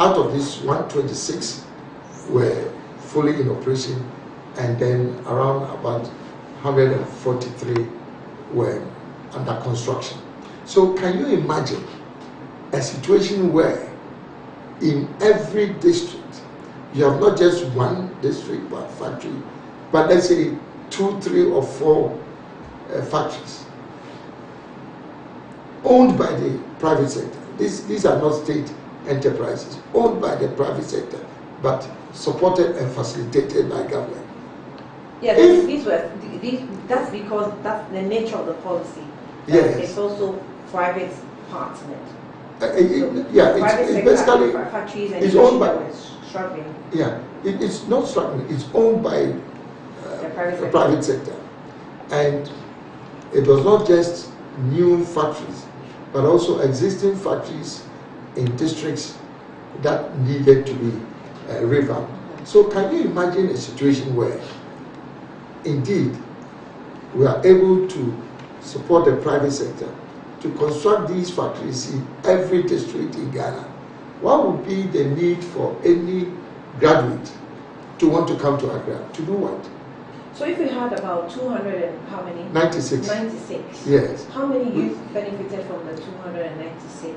out of this, 126 were fully in operation, and then around about 143 were under construction. So can you imagine a situation where in every district you have not just one district factory, but let's say 2, 3, or 4 factories owned by the private sector. These are not state enterprises, owned by the private sector, but supported and facilitated by government. Yeah, that's because that's the nature of the policy. Yes. It's also private partnered. It's basically factories and it's owned by struggling. Yeah, it's not struggling. It's owned by the private sector, and it was not just new factories, but also existing factories in districts that needed to be revamped. So, can you imagine a situation where, indeed, we are able to support the private sector to construct these factories in every district in Ghana? What would be the need for any graduate to want to come to Accra? To do what? So if we had about 200 and how many? 96. 96. Yes. How many youth benefited from the 296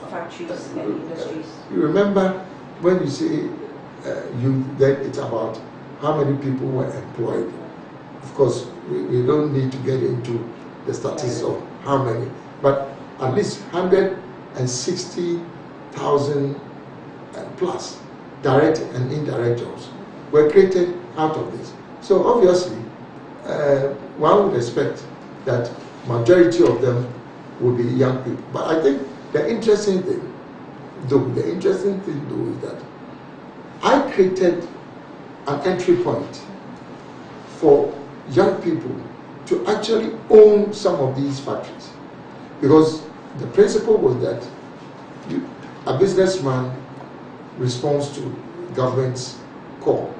factories and industries? You remember when you say youth, then it's about how many people were employed. Of course, we don't need to get into the statistics of how many, but at least 160,000 plus direct and indirect jobs were created out of this. So obviously, one would expect that majority of them will be young people. But I think the interesting thing though is that I created an entry point for young people to actually own some of these factories, because the principle was that a businessman responds to government's call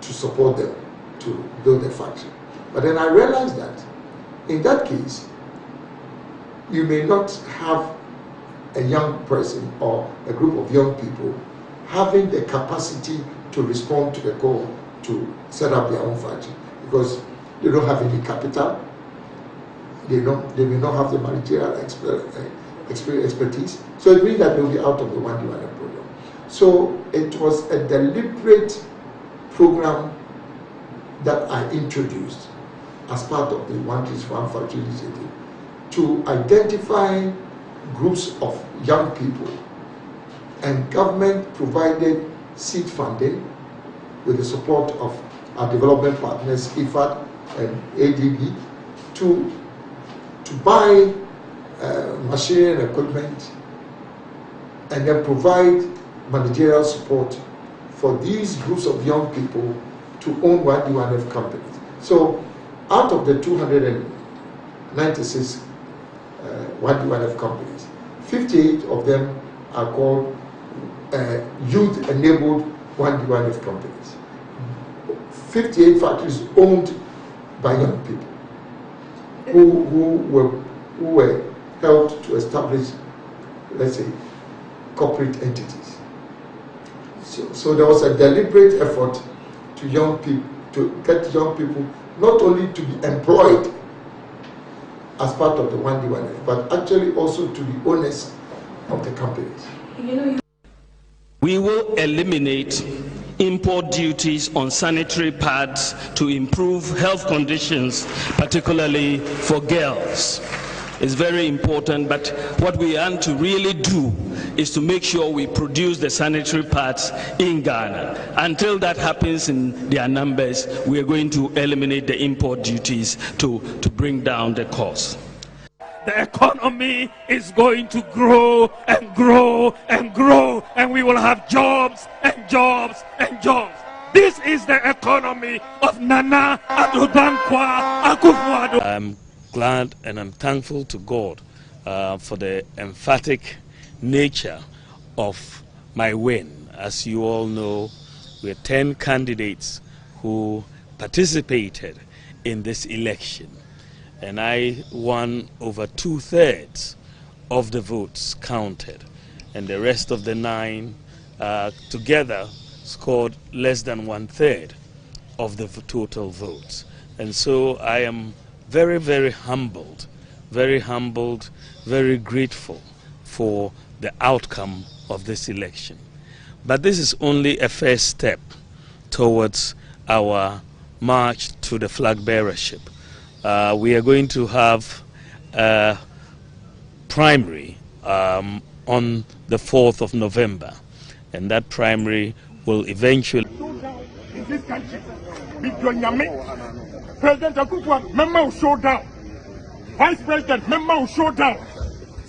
to support them to build a factory. But then I realized that in that case, you may not have a young person or a group of young people having the capacity to respond to the call to set up their own factory, because they don't have any capital, they may not have the managerial expertise. So it means that they'll be out of the One Development program. So it was a deliberate program that I introduced as part of the One Factory initiative to identify groups of young people, and government provided seed funding with the support of our development partners, IFAD and ADB, to buy machinery and equipment, and then provide managerial support for these groups of young people to own 1D1F companies. So out of the 296 1D1F companies, 58 of them are called youth-enabled 1D1F companies. 58 factories owned by young people who were helped to establish, let's say, corporate entities. So there was a deliberate effort to young people, to get young people not only to be employed as part of the 1D1F, but actually also to be owners of the companies. We will eliminate import duties on sanitary pads to improve health conditions, particularly for girls. It's very important, but what we want to really do is to make sure we produce the sanitary pads in Ghana. Until that happens in their numbers, we are going to eliminate the import duties to bring down the cost. The economy is going to grow and grow and grow, and we will have jobs and jobs and jobs. This is the economy of Nana Addo Dankwa Akufo-Addo. I'm glad and I'm thankful to God for the emphatic nature of my win. As you all know, we are 10 candidates who participated in this election, and I won over 2/3 of the votes counted. and the rest of the 9 together scored less than 1/3 of the total votes. And so I am very, very humbled, very grateful for the outcome of this election. But this is only a first step towards our march to the flag bearership. We are going to have a primary on the 4th of November, and that primary will eventually... In this country, President Akufo, member will show down. Vice President, member will show down.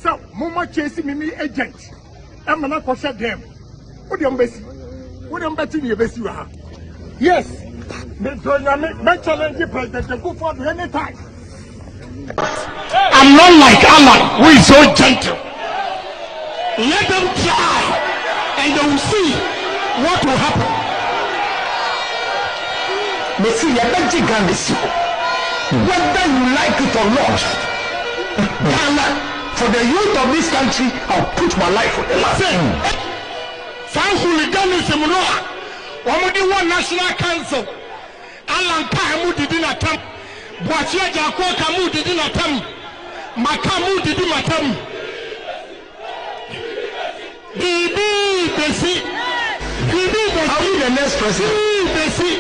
So, Mama chasing me agent. I'm not going to shut them. What do you bet? What do you bet in your best you are? Yes, me challenge President Akufo at any time. I'm not like Allah, who is so gentle. Let them try, and they will see what will happen. Whether you like it or not, Ghana, for the youth of this country, I'll put my life on the line. Some hooliganism, one national council, Alan Kamu did not attempt, Boachia Jako Kamu did not attempt, Makamu did not attempt. Bibi Besi, I'll be the next president. Besi.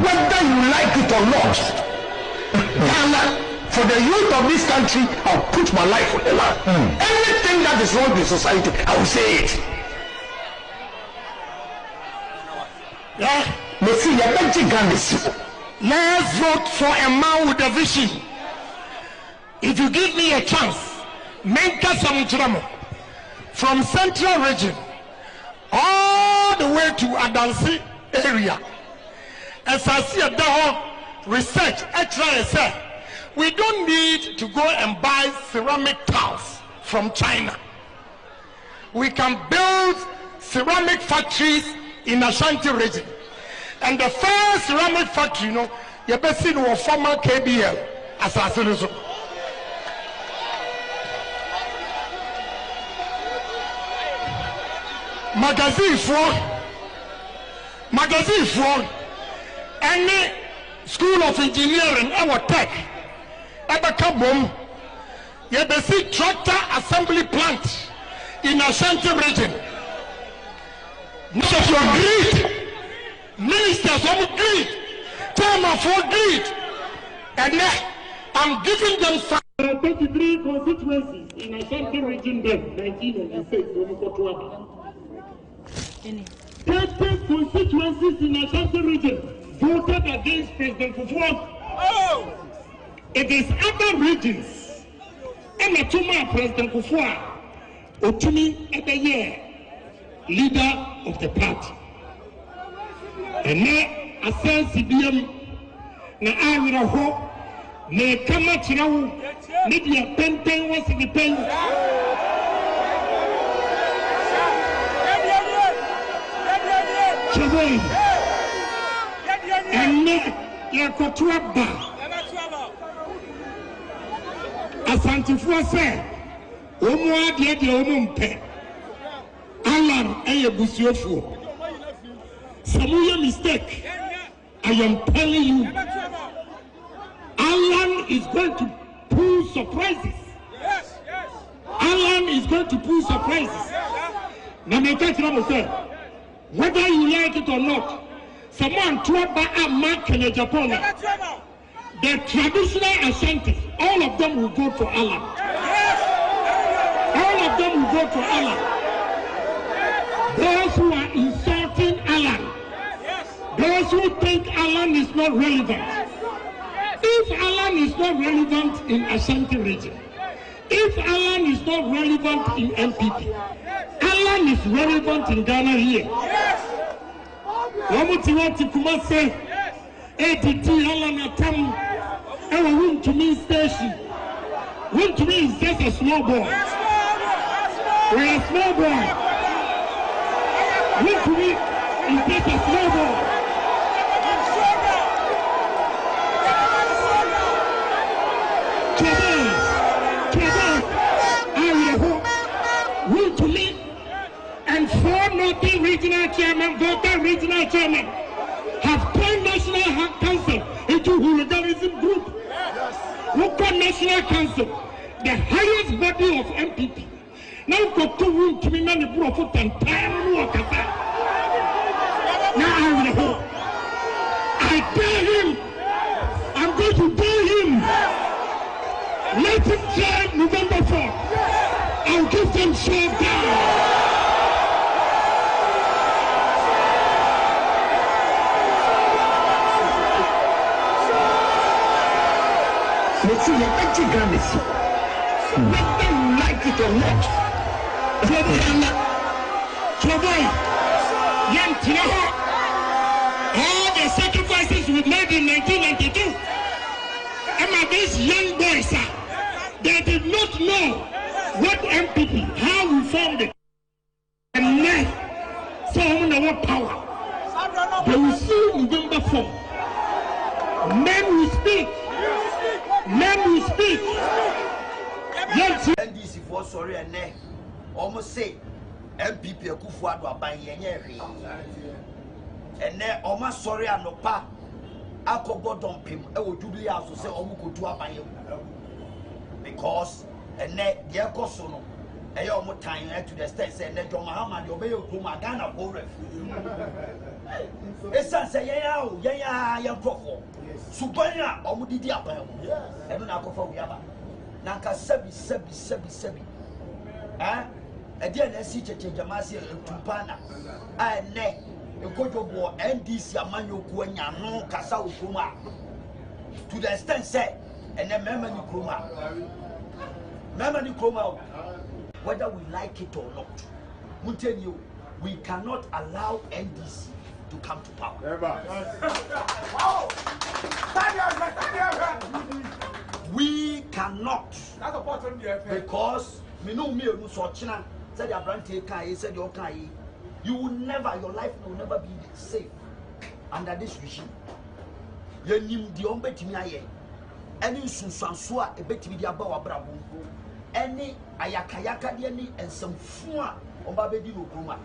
Whether you like it or not, Ghana, for the youth of this country, I'll put my life on the line. Anything that is wrong in society, I will say it. Let's vote for a man with a vision. If you give me a chance, Menka Samutramo, from Central Region, all the way to Adansi area. As I see a research, extra, we don't need to go and buy ceramic tiles from China. We can build ceramic factories in Ashanti region. And the first ceramic factory, you better see no former KBL assassination. Magazine for any school of engineering our tech ever come you be see tractor assembly plant in Ashanti region. Not your greed, ministers of greed, chairman for greed, and I'm giving them 33 constituencies in Ashanti region then 1996 30 constituencies in Ashanti region voted against President Kufuor. Oh! It is other regions. And a two-man President Kufuor, Otumi Ebeye, leader of the party. And now, a sense CBM, na Ira Ho, ne Kamachirawu, Nidia Penten was in the pen. And Yakotuaba Asantifua said, Omwa dear Omumpe Alan Ayabusiofo. Samuya mistake. I am telling you, Alan is going to pull surprises. Alan is going to pull surprises. Now, say, whether you like it or not, someone tried by a mark in Japan. The traditional Ashantis, all of them will go for Allah. All of them will go for Allah. Those who are insulting Allah, those who think Allah is not relevant. If Allah is not relevant in Ashanti region, if Allah is not relevant in MPP, Allah is relevant in Ghana here. Wamuti Kumase, ATT Allah Natam, and Win to me station. Win to me is just a small boy. We're a small boy. Win to me is just a small boy. Today, chairman, voter regional chairman, have turned National Council into hooliganism group. Local National Council, the highest body of MPP. Now go to room to me, many profit and time work. Now I dare him. I'm going to dare him. Let him try November 4th. I'll give them showdown. Let's see your empty garments. Whether you like it or not. All the sacrifices we made in 1992. And these young boys, they did not know what MPP, how we formed it. And now, so our power. They will see November 4. Men will speak. Men will speak. NDC for sorry and ne almost say MPP Kufuado Abanye and ne almost sorry and no pa Akobo dumpim I will do the house say Omuko to Abanye because and ne dear Kosono a young time to the state say that John Mahamad obey Kuma Ghana for it's say yeah Profo Subanya Omudi Diapa and not go for Yaba. Nanka sebi again I see Jamasi Tupana ne Ekojobo NDC amanyo kuenya no kasa ukuma to the extent say and then memani kroma whether we like it or not we tell you we cannot allow NDC to come to power. We cannot, because me know me so China said your brand said your kai, you will never, your life will never be safe under this regime. You need the ombetimi aye, any sunsansua a betimi dia bawa brabo, any ayakayaka diani and some fua obabedi no gruma.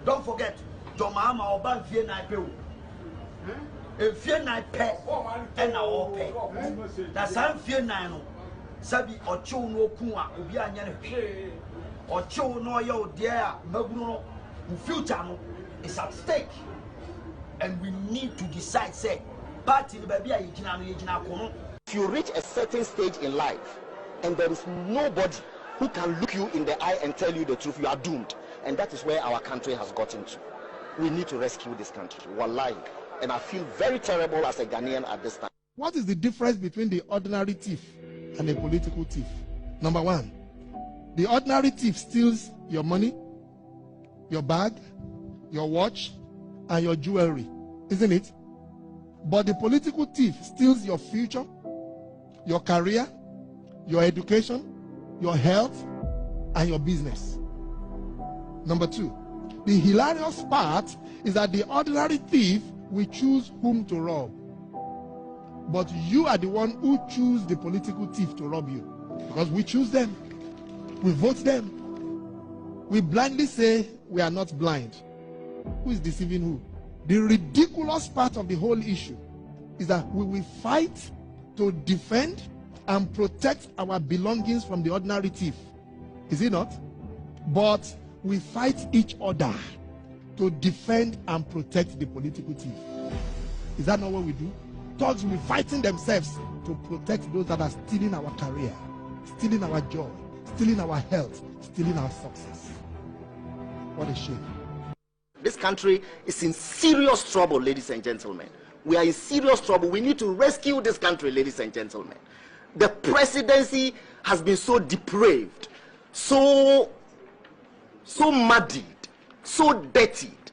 Don't forget, Domama oba vie na pe. If you're not pet and our pet, that's I'm fear nine. Sabi or Cho no Kuma, Ubian or Cho no yo dear Maguno, future is at stake. And we need to decide, say, party the baby. If you reach a certain stage in life and there is nobody who can look you in the eye and tell you the truth, you are doomed. And that is where our country has gotten to. We need to rescue this country. Wallahi. And I feel very terrible as a Ghanaian at this time. What is the difference between the ordinary thief and a political thief? Number one, the ordinary thief steals your money, your bag, your watch, and your jewelry, isn't it? But the political thief steals your future, your career, your education, your health, and your business. Number two, the hilarious part is that the ordinary thief will choose whom to rob. But you are the one who choose the political thief to rob you. Because we choose them. We vote them. We blindly say we are not blind. Who is deceiving who? The ridiculous part of the whole issue is that we will fight to defend and protect our belongings from the ordinary thief. Is it not? But we fight each other to defend and protect the political thief. Is that not what we do? Thugs will be fighting themselves to protect those that are stealing our career, stealing our joy, stealing our health, stealing our success. What a shame. This country is in serious trouble, ladies and gentlemen. We are in serious trouble. We need to rescue this country, ladies and gentlemen. The presidency has been so depraved, so muddied, so dirtied,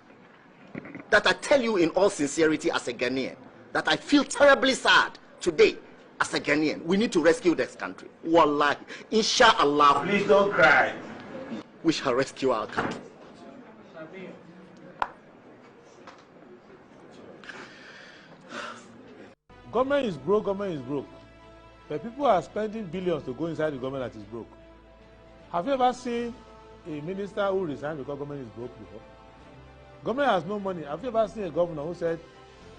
that I tell you in all sincerity as a Ghanaian, that I feel terribly sad today as a Ghanaian. We need to rescue this country. Wallahi, inshallah. Please don't cry. We shall rescue our country. Government is broke, government is broke. But people are spending billions to go inside the government that is broke. Have you ever seen a minister who resigned because government is broke before? Government has no money. Have you ever seen a governor who said,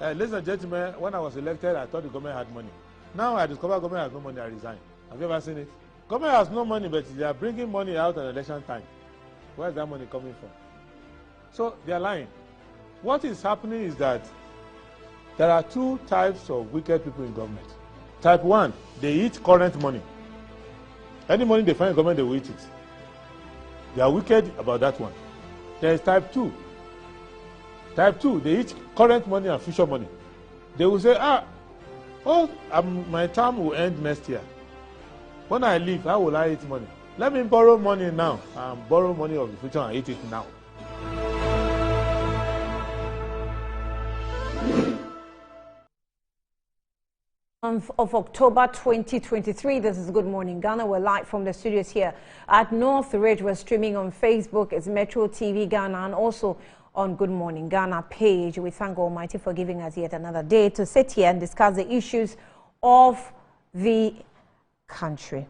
ladies and gentlemen, when I was elected, I thought the government had money. Now I discover government has no money, I resign. Have you ever seen it? Government has no money, but they are bringing money out at election time. Where is that money coming from? So they are lying. What is happening is that there are two types of wicked people in government. Type 1, they eat current money. Any money they find in government, they will eat it. They are wicked about that one. There is type 2. Type 2, they eat current money and future money. They will say, my term will end next year. When I leave, how will I eat money? Let me borrow money now and borrow money of the future and eat it now. Of October 2023. This is Good Morning Ghana. We're live from the studios here at North Ridge. We're streaming on Facebook. It's Metro TV Ghana and also on Good Morning Ghana page. We thank Almighty for giving us yet another day to sit here and discuss the issues of the country.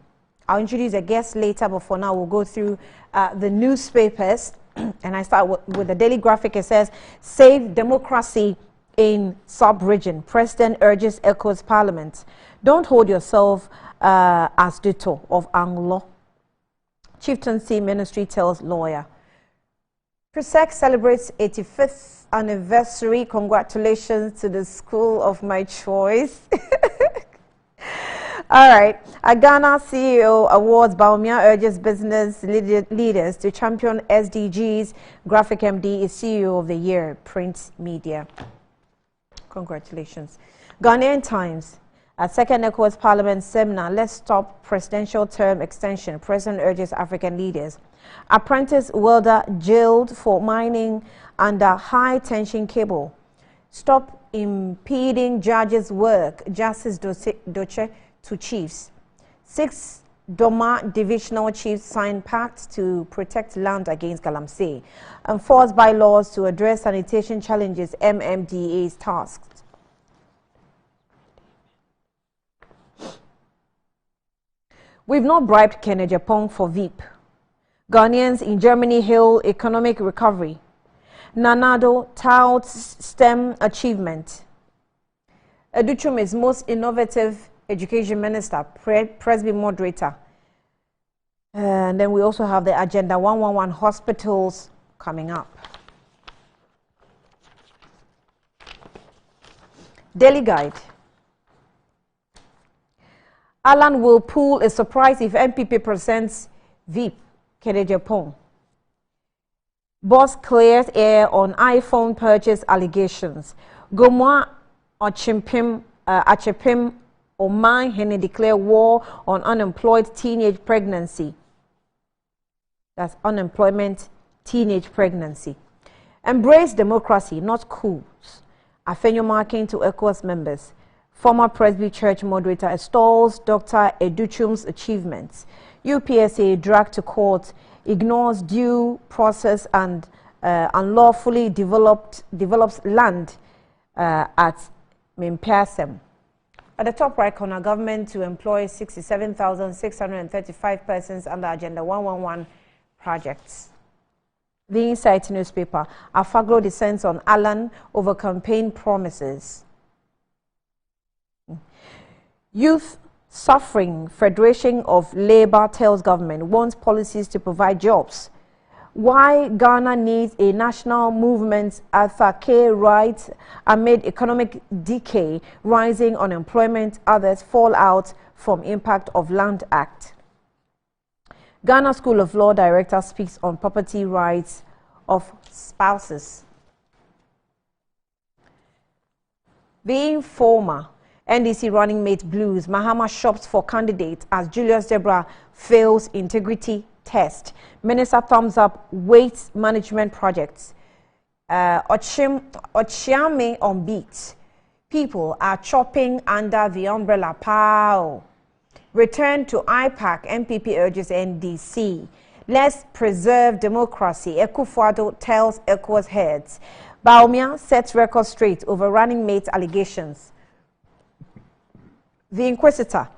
I'll introduce a guest later, but for now we'll go through the newspapers. And I start with the Daily Graphic. It says, Save Democracy in Sub-Region. President urges ECOWAS Parliament. Don't hold yourself as Duto of Anglo. Chieftaincy Ministry tells lawyer. PRESEC celebrates 85th anniversary. Congratulations to the school of my choice. All right. A Ghana CEO awards. Baumia urges business leaders to champion SDGs. Graphic MD is CEO of the Year. Print Media. Congratulations. Ghanaian Times. At second ECOWAS Parliament seminar, let's stop presidential term extension. President urges African leaders. Apprentice welder jailed for mining under high tension cable. Stop impeding judges' work. Justice Doche to chiefs. 6 Doma divisional chiefs signed pact to protect land against galamsey. Enforced bylaws to address sanitation challenges. MMDA's tasks. We've not bribed Kenya Japan for VIP. Ghanaians in Germany hail economic recovery. Nanado touts STEM achievement. Educhum is most innovative Education Minister, Presby moderator. And then we also have the Agenda 111 hospitals coming up. Daily Guide. Alan will pull a surprise if MPP presents VIP, Kenya Japan. Boss clears air on iPhone purchase allegations. Gomwa Achepim Oman Hene declare war on unemployed teenage pregnancy. That's unemployment, teenage pregnancy. Embrace democracy, not coups. Afenyo marking to ECOWAS members. Former Presby Church moderator extols Dr. Educhum's achievements. UPSA dragged to court, ignores due process and unlawfully develops land at Mimpiasem. At the top right corner, government to employ 67,635 persons under Agenda 111 projects. The Insight newspaper, Afagro descends on Alan over campaign promises. Youth Suffering Federation of Labour tells government wants policies to provide jobs. Why Ghana needs a national movement. Arthur K. writes, amid economic decay, rising unemployment, others fall out from impact of Land Act. Ghana School of Law director speaks on property rights of spouses. The Informer. NDC running mate blues. Mahama shops for candidates as Julius Debra fails integrity test. Minister thumbs up waste management projects. Ochiame on beat. People are chopping under the umbrella. Pow. Return to IPAC. MPP urges NDC. Let's preserve democracy. Ekufuado tells ECOWAS heads. Baumia sets record straight over running mate allegations. The Inquisitor.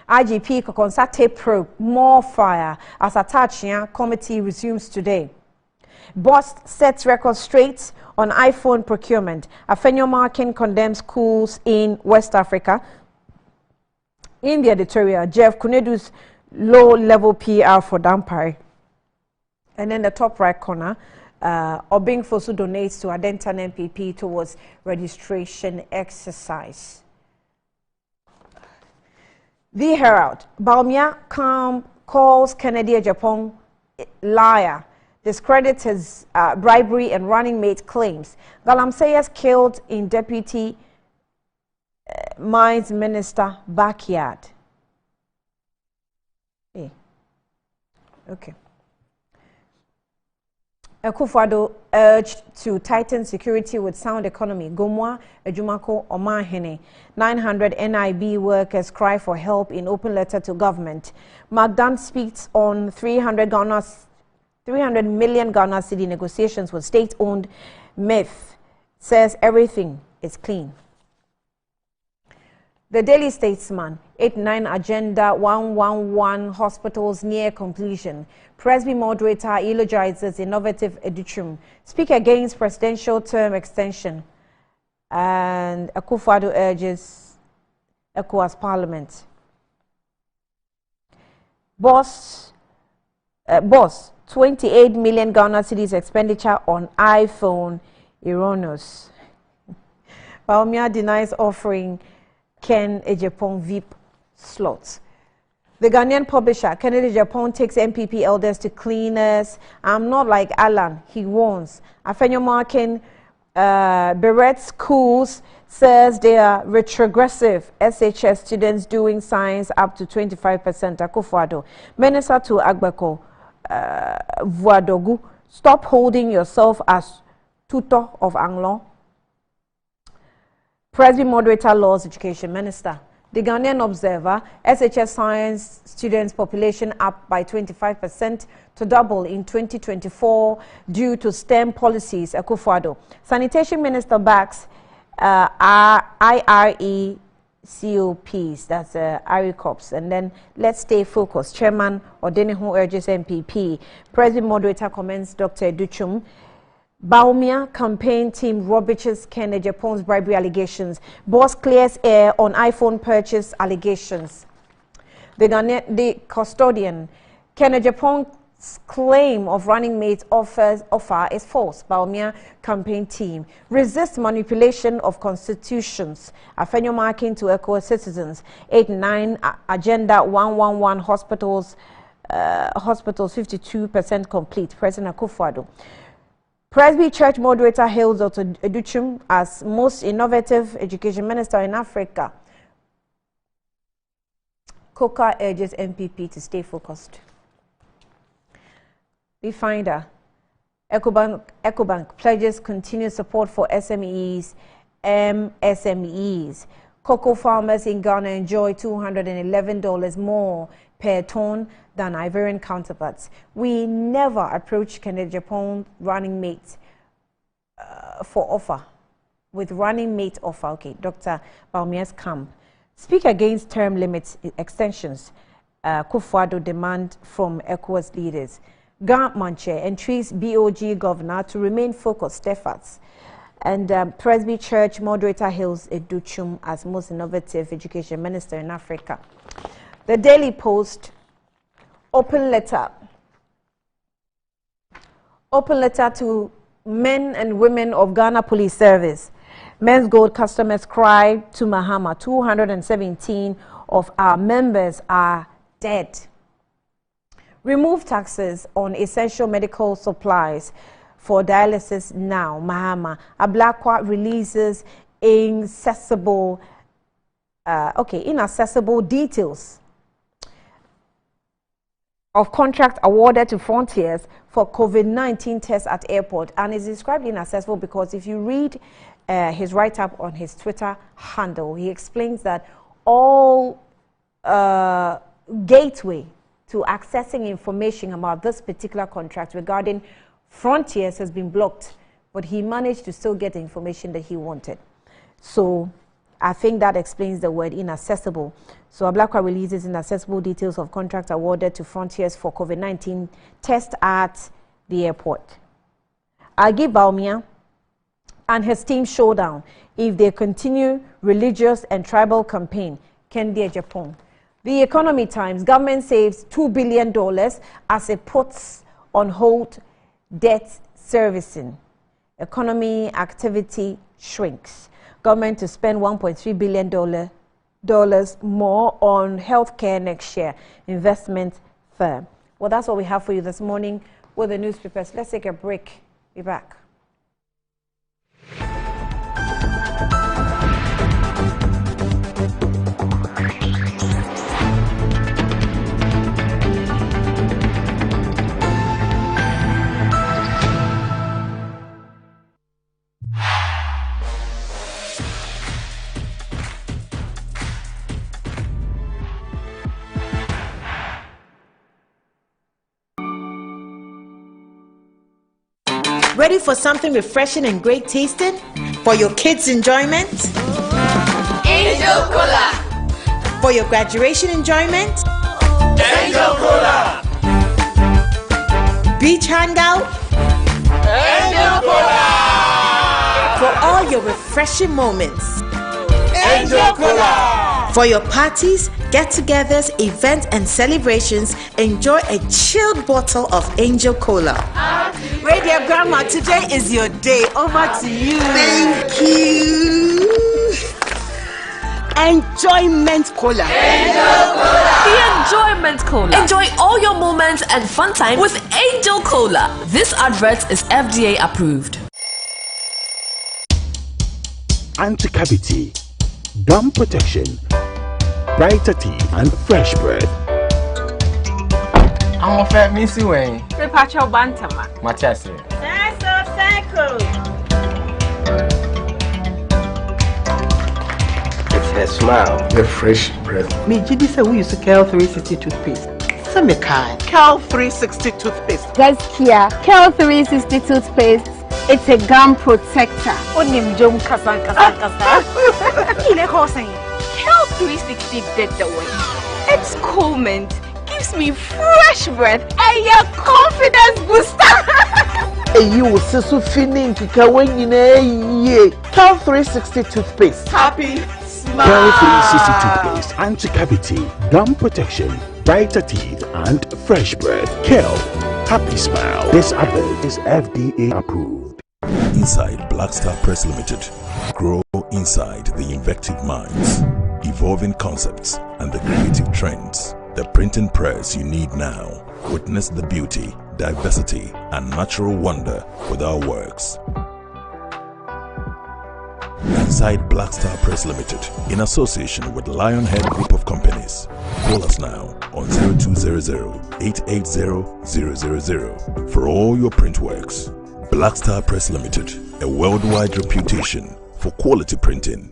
IGP Kokonsate probe more fire as Atachia committee resumes today. Boss sets record straight on iPhone procurement. Afenyo Markin condemns schools in West Africa. In the editorial, Jeff Kunedu's low-level PR for Dampare. And then the top right corner, Obing Fosu donates to Adentan MPP towards registration exercise. The Herald, Baumia calls Kennedy Japan liar. Discredits his bribery and running mate claims. Galamseyas killed in deputy mines minister backyard. Hey. Okay. Akufo-Addo urged to tighten security with sound economy. Gomwa, Ejumako, Omahene. 900 NIB workers cry for help in open letter to government. Magdan speaks on 300 million Ghana cedi negotiations with state-owned myth. Says everything is clean. The Daily Statesman, 89 Agenda 111 hospitals near completion. Presby moderator eulogizes innovative edutrum. Speak against presidential term extension. And Akufo-Addo urges ECOWAS Parliament. Boss, 28 million Ghana cedis expenditure on iPhone erroneous. Baumia denies offering Ken Ejapong VIP slots. The Ghanaian publisher, Kennedy Japan, takes MPP elders to cleaners. I'm not like Alan, he warns. Afenyo Markin berets schools, says they are retrogressive. SHS students doing science up to 25%. Akufo-Addo. Minister to Agbeko, Vuadogu, stop holding yourself as tutor of Anglon. Presby moderator laws education minister. The Ghanaian Observer, SHS science students population up by 25% to double in 2024 due to STEM policies. Akufo-Addo. Sanitation minister backs IRE COPs, that's IRECOPs. And then let's stay focused. Chairman Odenehu urges MPP. Presby moderator comments Dr. Duchum. Baumia campaign team rubbishes Ken Japan's bribery allegations. Boss clears air on iPhone purchase allegations. The custodian, Ken Japan's claim of running mate offer is false. Baumia campaign team resists manipulation of constitutions. Afenyo Markin to echo citizens. 89 Agenda 111 hospitals 52% complete. President Akufo-Addo. Presby Church moderator hails Dr. Educhum as most innovative education minister in Africa. Coca urges MPP to stay focused. We find EcoBank pledges continued support for SMEs, MSMEs. Cocoa farmers in Ghana enjoy $211 more per ton than Ivorian counterparts. We never approach Kennedy Japan running mate for offer. With running mate offer, okay, Dr. Baumia's camp. Speak against term limits extensions. Akufo-Addo demand from ECOWAS leaders. Grant Manche entreats BOG governor to remain focused efforts. And Presby Church moderator hails Educhum as most innovative education minister in Africa. The Daily Post, open letter to men and women of Ghana Police Service. Men's Gold customers cry to Mahama. 217 of our members are dead. Remove taxes on essential medical supplies for dialysis now. Mahama. Ablakwa releases inaccessible details of contract awarded to Frontiers for COVID-19 tests at airport, and is described inaccessible because if you read his write-up on his Twitter handle, he explains that all gateway to accessing information about this particular contract regarding Frontiers has been blocked, but he managed to still get the information that he wanted. So I think that explains the word inaccessible. So Ablakwa releases inaccessible details of contracts awarded to Frontiers for COVID-19 test at the airport. Agi Baumia and his team showdown if they continue religious and tribal campaign. Kendi Japan. The Economy Times, government saves $2 billion as it puts on hold debt servicing. Economy activity shrinks. Government to spend $1.3 billion more on healthcare next year. Investment firm. Well, that's what we have for you this morning with the newspapers. Let's take a break. Be back. Ready for something refreshing and great tasting? For your kids' enjoyment? Angel Cola. For your graduation enjoyment? Angel Cola. Beach hangout? Angel Cola. For all your refreshing moments? Angel Cola. For your parties, get-togethers, events, and celebrations, enjoy a chilled bottle of Angel Cola. Radio Grandma, today is your day. Over to you. Thank you. Enjoyment Cola. Angel Cola. The Enjoyment Cola. Enjoy all your moments and fun time with Angel Cola. This advert is FDA approved. Anti-cavity, gum protection, brighter teeth, and fresh breath. I'm a fat missy way. Repacho Bantama. Machasi. That's a cycle. It's her smile. The fresh breath. Me, Jidi said we used to Cal 360 toothpaste. Some kind. Cal 360 toothpaste. Guys, here, Cal 360 toothpaste. It's a gum protector. Onim jom kasa. Ile kosen. Cal 360 did the way. It's cool mint. Gives me fresh breath and your confidence booster. And you will see so feeling to Kawen ye. Cal 360 toothpaste. Happy smile. Cal 360 toothpaste, anti-cavity, gum protection, brighter teeth, and fresh breath. Cal, happy smile. This advert is FDA approved. Inside Black Star Press Limited, grow inside the invective minds, evolving concepts, and the creative trends. The printing press you need now. Witness the beauty, diversity, and natural wonder with our works. Inside Black Star Press Limited, in association with Lionhead Group of Companies. Call us now on 0200-880-000 for all your print works. Black Star Press Limited, a worldwide reputation for quality printing.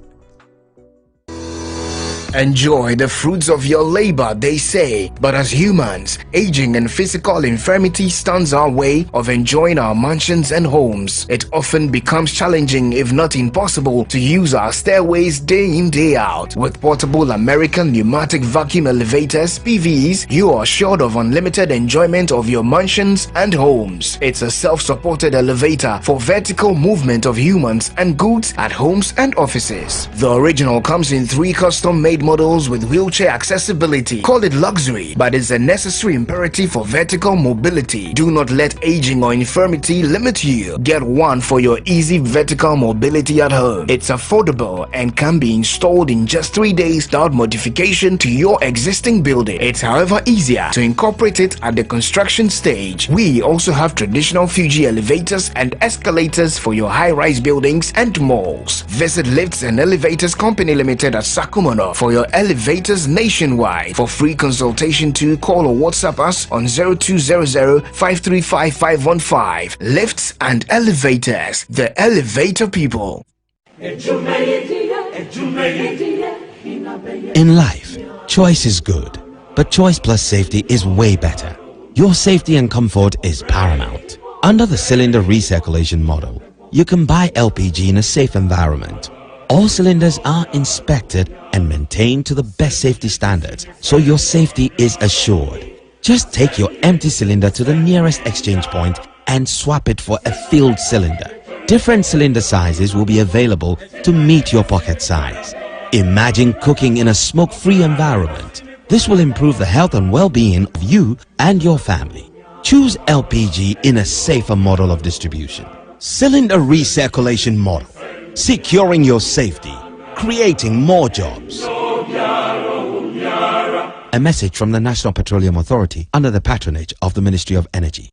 Enjoy the fruits of your labor, they say. But as humans, aging and physical infirmity stands our way of enjoying our mansions and homes. It often becomes challenging, if not impossible, to use our stairways day in, day out. With portable American pneumatic vacuum elevators, PVs, you are assured of unlimited enjoyment of your mansions and homes. It's a self-supported elevator for vertical movement of humans and goods at homes and offices. The original comes in 3 custom-made models with wheelchair accessibility. Call it luxury, but it's a necessary imperative for vertical mobility. Do not let aging or infirmity limit you. Get one for your easy vertical mobility at home. It's affordable and can be installed in just 3 days without modification to your existing building. It's however easier to incorporate it at the construction stage. We also have traditional Fuji elevators and escalators for your high-rise buildings and malls. Visit Lifts and Elevators Company Limited at Sakumono for your elevators nationwide. For free consultation to call or WhatsApp us on 0200-535-515. Lifts and Elevators, the elevator people. In life, choice is good, but choice plus safety is way better. Your safety and comfort is paramount. Under the cylinder recirculation model, you can buy LPG in a safe environment. All cylinders are inspected and maintained to the best safety standards, so your safety is assured. Just take your empty cylinder to the nearest exchange point and swap it for a filled cylinder. Different cylinder sizes will be available to meet your pocket size. Imagine cooking in a smoke-free environment. This will improve the health and well-being of you and your family. Choose LPG in a safer model of distribution. Cylinder recirculation model. Securing your safety, creating more jobs. A message from the National Petroleum Authority under the patronage of the Ministry of Energy.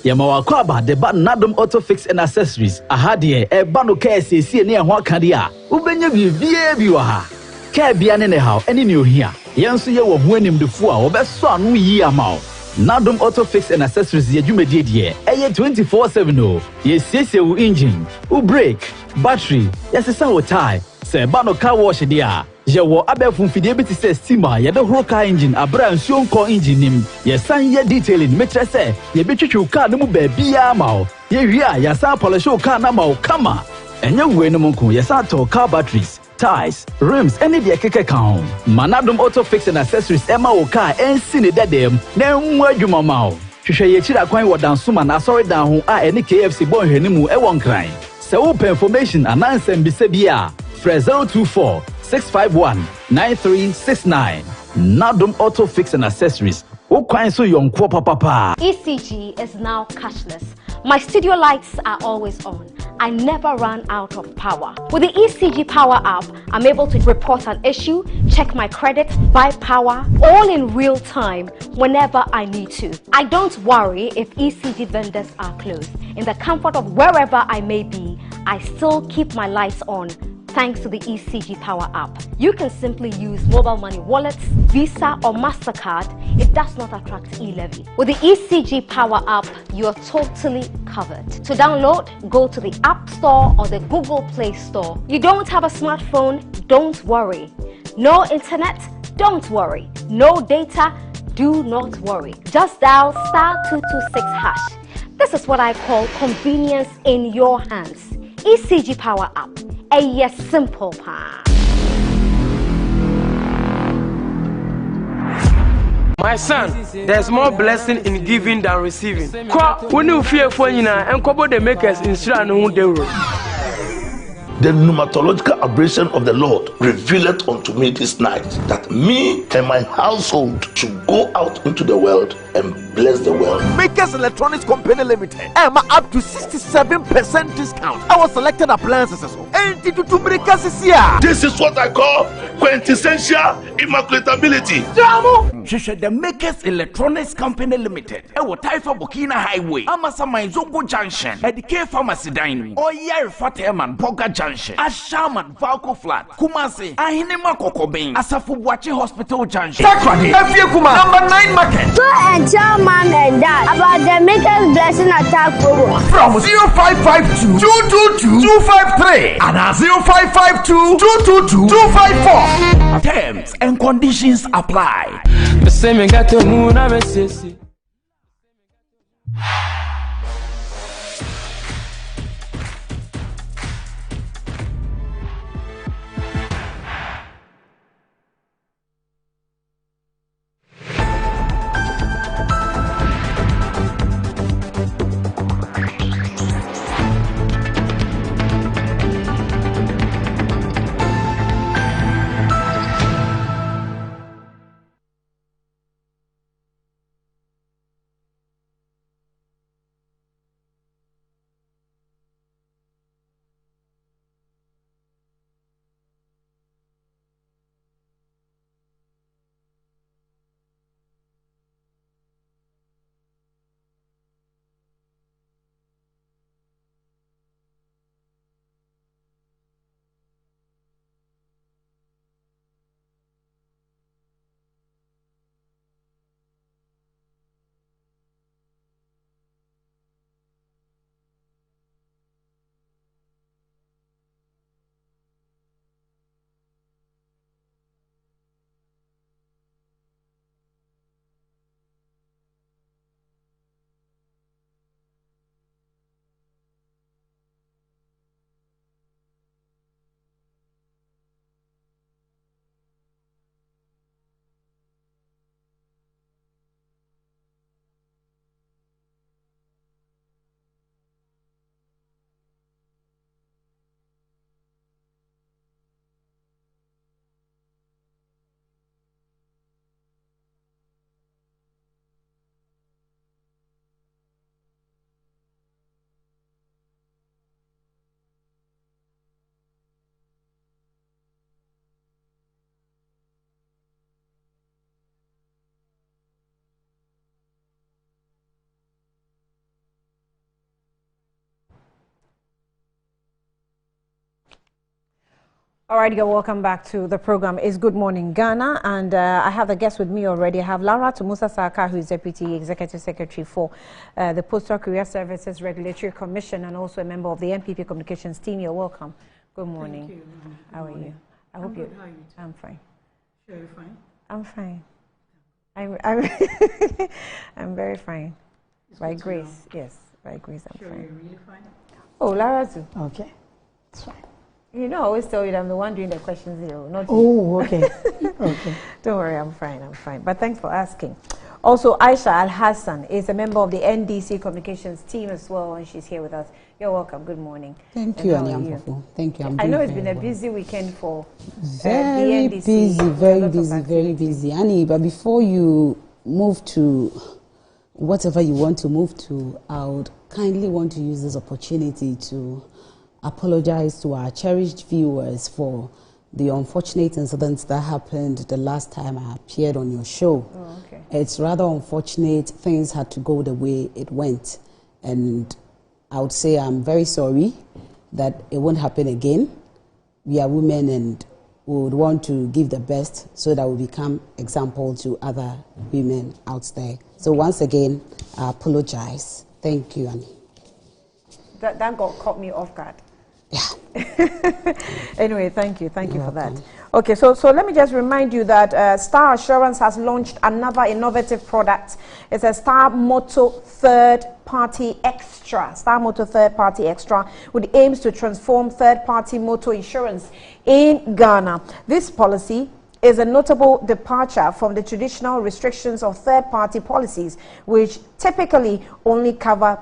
Yamawakwaba the ban Nadum Auto Fix and Accessories. Ahadie e bano KSC near Wakadia. Ubenya biwaha. Kabian how any new here. Yansu ye wo hwenim de fua obeso anu yi amao. Nadum Auto Fix and Accessories ye dwumedie eye 24/7 o. Ye siesie wo engine, wo brake, battery, yesesa wo tire. Se bano car wash dia. Je wo abefun fidie bi ti se steamer ye de horo car engine abra nsuo nko engine nim. Ye san ye detailing metre se ye betwetwe car no mu ba bia amao. Ye wi a ya san polish car na ma kama. Enye we no nko ye san to car batteries, tires, rims, any de keke kan. Manadum Auto Fix and Accessories ema wo car ensi ne dedem na enwu adwuma ma wo. Hwehwe ye chira kwan wo dansoma na sorry dan ho a ene KFC bon hwanimu e won kran. Se wo information anansem bi se bia 024-651-9369. Nadum Auto Fix and Accessories. ECG is now cashless. My studio lights are always on. I never run out of power. With the ECG Power app, I'm able to report an issue, check my credit, buy power, all in real time whenever I need to. I don't worry if ECG vendors are closed. In the comfort of wherever I may be, I still keep my lights on thanks to the ECG Power app. You can simply use mobile money wallets, Visa or MasterCard. It does not attract e-levy. With the ECG Power app, you are totally covered. To download, go to the App Store or the Google Play Store. You don't have a smartphone? Don't worry. No internet? Don't worry. No data? Do not worry. Just dial *226#. This is what I call convenience in your hands. ECG Power app. A yes, simple pa. My son, there's more blessing in giving than receiving. When you fear for you and couple the makers in The pneumatological aberration of the Lord revealed unto me this night that me and my household should go out into the world and bless the world. Makers Electronics Company Limited. I'm up to 67% discount. Our selected appliances. This is what I call quintessential immaculatability. The Makers Electronics Company Limited. Ewo Taifa Burkina Highway. Amasama Izongo Junction. Edike Pharmacy Dining. Oyer Fateman Boga Junction. Ashaman Valco Flat. Kumasi. Ahinema Kokobin. Asafubuachi Hospital Junction. Takradi. Efiekuma. Number 9 Market. Tell mom and dad about the Makers Blessing Attack program from 0552 222 253 and 0552 222 254. Terms and conditions apply. All right, you're welcome back to the program. It's Good Morning Ghana, and I have a guest with me already. I have Laura Tumusa Saka, who is Deputy Executive Secretary for the Postal Courier Services Regulatory Commission and also a member of the NPP Communications team. You're welcome. Good morning. Thank you. How are you? I hope you. How are you? I'm fine. Sure, you're fine. I'm fine. I'm I'm very fine. By grace, yes. By grace, I'm sure fine. You're really fine. Oh, Laura too. Okay, it's fine. You know, I always tell you that I'm the one doing the questions here, not you. Oh, okay. Okay. Don't worry, I'm fine, I'm fine. But thanks for asking. Also, Aisha Al-Hassan is a member of the NDC Communications team as well, and she's here with us. You're welcome. Good morning. Thank you, Anyampopo. Thank you. I know it's been a busy weekend for very the NDC. Busy, very busy. Annie, but before you move to whatever you want to move to, I would kindly want to use this opportunity to apologize to our cherished viewers for the unfortunate incidents that happened the last time I appeared on your show. Oh, okay. It's rather unfortunate. Things had to go the way it went. And I would say I'm very sorry that it won't happen again. We are women and we would want to give the best so that we become example to other women out there. So once again, I apologize. Thank you, Annie. That caught me off guard. Anyway, thank you for that. Okay, so let me just remind you that Star Assurance has launched another innovative product. It's a Star Moto Third Party Extra. Star Moto Third Party Extra, with aims to transform third-party motor insurance in Ghana. This policy is a notable departure from the traditional restrictions of third-party policies, which typically only cover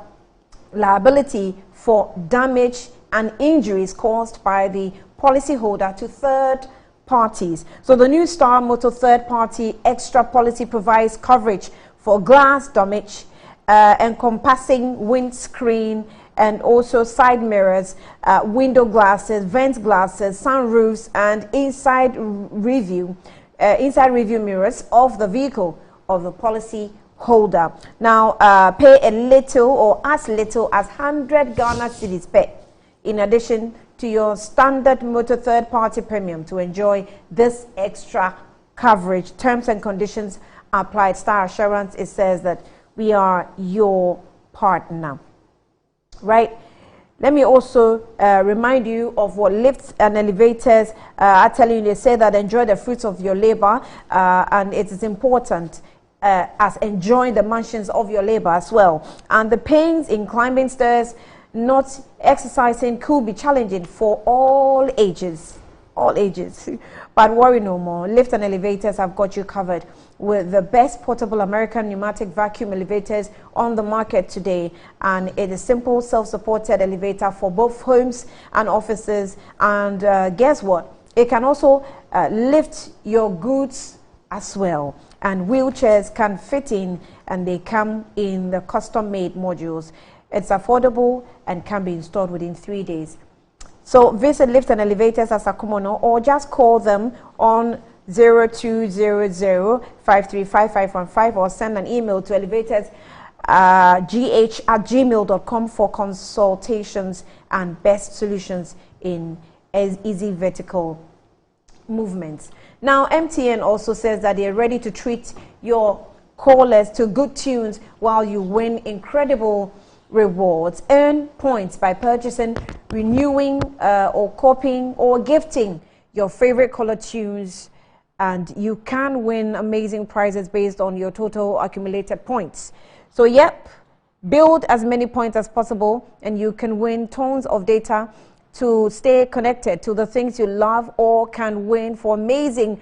liability for damage and injuries caused by the policyholder to third parties. So the new Star Motor Third Party Extra policy provides coverage for glass damage, encompassing windscreen and also side mirrors, window glasses, vent glasses, sunroofs, and inside review mirrors of the vehicle of the policy holder. Now, pay a little or as little as 100 Ghana cedis per, in addition to your standard motor third-party premium, to enjoy this extra coverage. Terms and conditions applied. Star Assurance, it says that we are your partner. Right? Let me also remind you of what lifts and elevators are telling you. They say that enjoy the fruits of your labor, and it is important as enjoying the mansions of your labor as well. And the pains in climbing stairs, not exercising, could be challenging for all ages. All ages. But worry no more. Lift and elevators have got you covered with the best portable American pneumatic vacuum elevators on the market today. And it is simple, self-supported elevator for both homes and offices. And guess what? It can also lift your goods as well. And wheelchairs can fit in, and they come in the custom-made modules. It's affordable and can be installed within 3 days. So visit Lift and Elevators at Sakumono, or just call them on 0200-535-515, or send an email to elevators@gh@gmail.com for consultations and best solutions in easy vertical movements. Now, MTN also says that they're ready to treat your callers to good tunes while you win incredible rewards. Earn points by purchasing, renewing, or copying or gifting your favorite caller tunes, and you can win amazing prizes based on your total accumulated points. So yep, build as many points as possible and you can win tons of data to stay connected to the things you love, or can win for amazing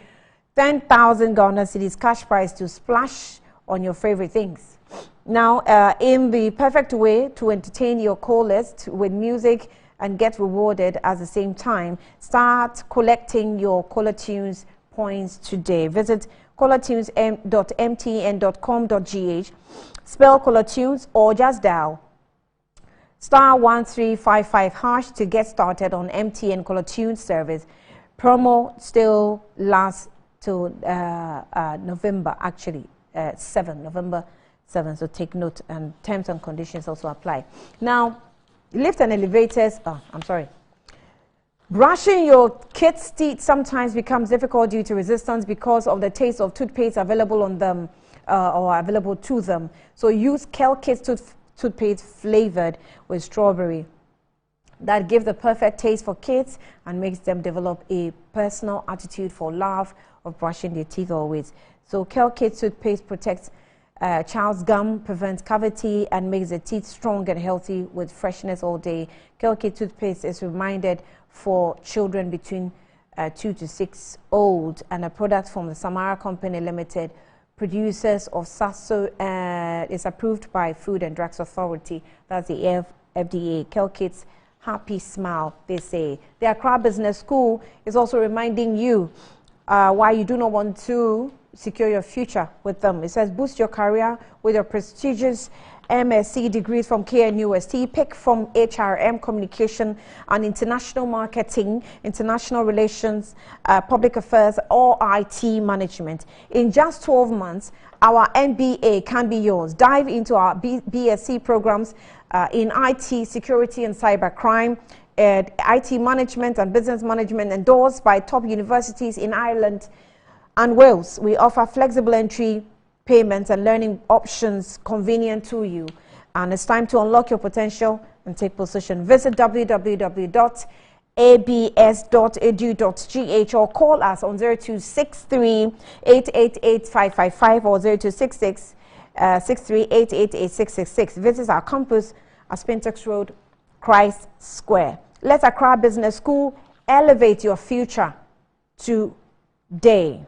10,000 Ghana cedis cash prize to splash on your favorite things. Now, in the perfect way to entertain your call list with music and get rewarded at the same time, start collecting your caller tunes points today. Visit callertunes.mtn.com.gh, spell caller tunes, or just dial *1355# to get started on MTN caller tunes service. Promo still lasts till November 7, so take note, and terms and conditions also apply. Now, lift and elevators, Brushing your kids' teeth sometimes becomes difficult due to resistance because of the taste of toothpaste available on them or available to them. So use Kel Kids toothpaste flavored with strawberry. That gives the perfect taste for kids and makes them develop a personal attitude for love of brushing their teeth always. So Kel Kids toothpaste protects child's gum, prevents cavity, and makes the teeth strong and healthy with freshness all day. Kel Kids toothpaste is reminded for children between 2 to 6 old, and a product from the Samara Company Limited, producers of Sasso, is approved by Food and Drugs Authority. That's the FDA. Kel Kids Happy Smile, they say. The Accra Business School is also reminding you why you do not want to secure your future with them. It says boost your career with your prestigious MSc degrees from KNUST. Pick from HRM, Communication and International Marketing, International Relations, Public Affairs, or IT Management. In just 12 months, our MBA can be yours. Dive into our BSc programs in IT, Security and Cybercrime, IT Management and Business Management, endorsed by top universities in Ireland and Wales. We offer flexible entry payments and learning options convenient to you. And it's time to unlock your potential and take position. Visit www.abs.edu.gh or call us on 0263 888 555 or 0266 63 888 666. Visit our campus at Spintex Road, Christ Square. Let Accra Business School elevate your future today.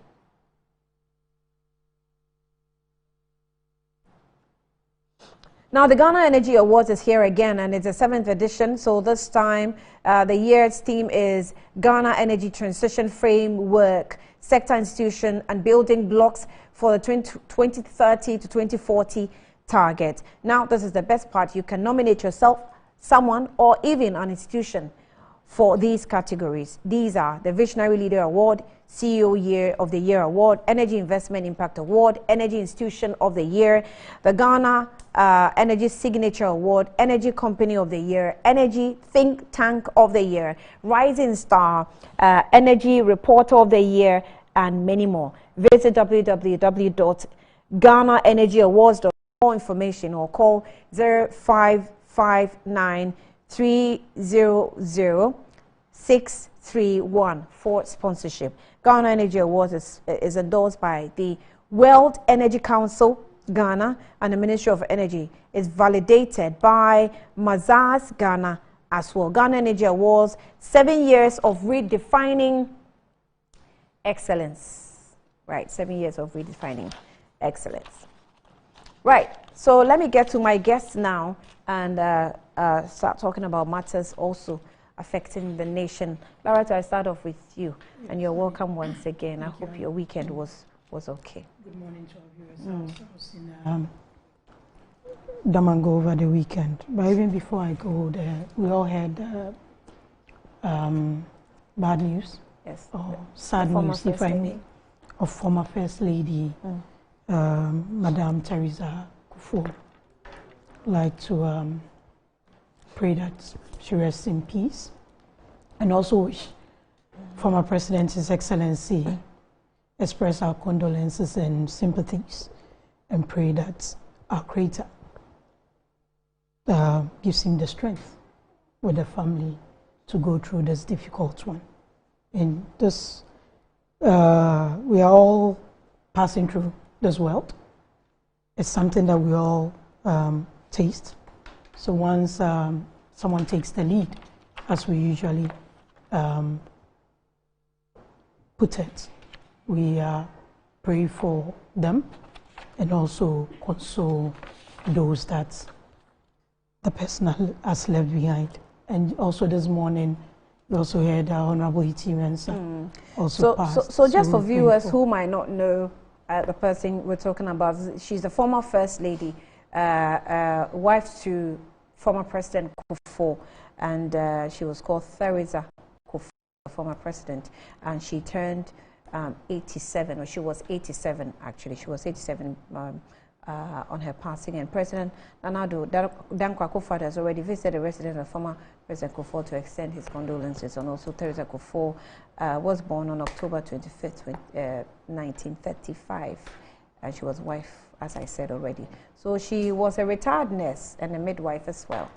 Now, the Ghana Energy Awards is here again, and it's the 7th edition. So this time, the year's theme is Ghana Energy Transition Framework, Sector Institution, and Building Blocks for the 2030 to 2040 target. Now, this is the best part. You can nominate yourself, someone, or even an institution for these categories. These are the Visionary Leader Award, CEO Year of the Year Award, Energy Investment Impact Award, Energy Institution of the Year, the Ghana Energy Signature Award, Energy Company of the Year, Energy Think Tank of the Year, Rising Star, Energy Reporter of the Year, and many more. Visit www.GhanaEnergyAwards.com for more information or call 0559 300 631 for sponsorship. Ghana Energy Awards is endorsed by the World Energy Council, Ghana, and the Ministry of Energy. Is validated by Mazars Ghana as well. Ghana Energy Awards, 7 years of redefining excellence. Right, 7 years of redefining excellence. Right, so let me get to my guests now and start talking about matters also affecting the nation. Laura, I start off with you, and you're welcome once again. I hope your weekend was okay. Good morning to our viewers. I was in Damango over the weekend, but even before I go there, we all had bad news, yes, or sad news, if I may, of former First Lady, Madame Teresa Kufuor. I'd like to pray that she rests in peace, and also wish former President, His Excellency, express our condolences and sympathies, and pray that our Creator gives him the strength with the family to go through this difficult one. And this, we are all passing through this world. It's something that we all taste. So once someone takes the lead, as we usually put it, we pray for them and also console those that the person has left behind. And also this morning, we also heard Honorable Iti Mensah also passed. So just for viewers who might not know the person we're talking about, she's the former First Lady, wife to former President Kufuor, and she was called Teresa Kufuor, former president, and she turned 87, or she was 87 actually. She was 87 on her passing. And President Nana Addo Dankwa Akufo-Addo has already visited the residence of former President Kufuor to extend his condolences. And also Teresa Kufuor was born on October 25th, 1935, and she was wife, as I said already. So she was a retired nurse and a midwife as well.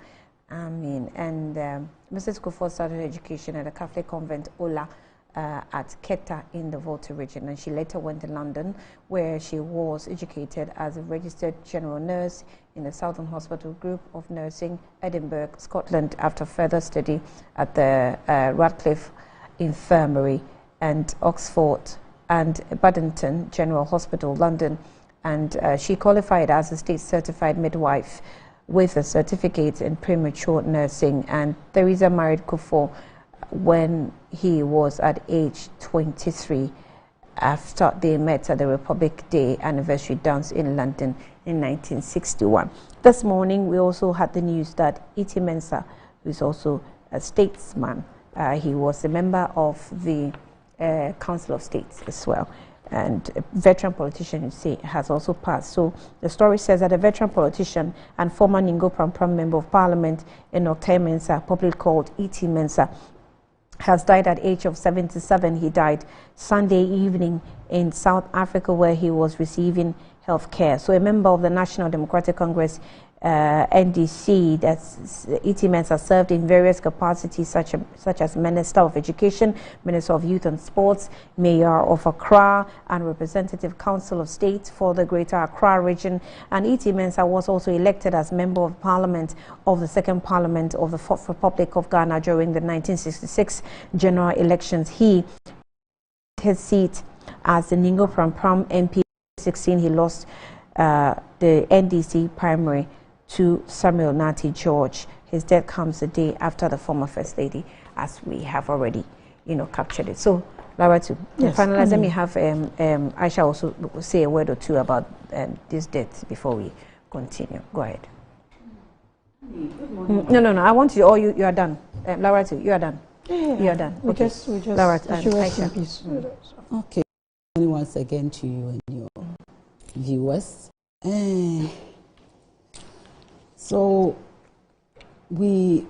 Mrs. Kufuor started education at a Catholic convent, Ola, at Keta in the Volta region, and she later went to London, where she was educated as a registered general nurse in the Southern Hospital Group of Nursing, Edinburgh, Scotland, after further study at the Radcliffe Infirmary and Oxford and Paddington General Hospital, London, and she qualified as a state-certified midwife with a certificate in premature nursing. And Teresa married Kufuor when he was at age 23, after they met at the Republic Day anniversary dance in London in 1961. This morning we also had the news that E.T. Mensah, who is also a statesman, he was a member of the Council of States as well, and a veteran politician, you see, has also passed. So the story says that a veteran politician and former Ningo Pram Member of Parliament, Enoch Mensah, popularly called E.T. Mensah, has died at age of 77. He died Sunday evening in South Africa, where he was receiving health care. So a member of the National Democratic Congress, NDC, that's E.T. Mensah, served in various capacities such as Minister of Education, Minister of Youth and Sports, Mayor of Accra, and Representative Council of State for the Greater Accra region. And E.T. Mensah was also elected as Member of Parliament of the Second Parliament of the Fourth Republic of Ghana during the 1966 general elections. He his seat as the Ningo Pram MP 16. He lost the NDC primary to Samuel Nati George. His death comes a day after the former First Lady, as we have already, captured it. So, Laura, to finalize, let me have Aisha also say a word or two about this death before we continue. Go ahead. No. I want you. All you are done. Laura, too. You are done. Yeah. You are done. We okay. just Laura and Aisha. Okay. Once again to you and your viewers. So we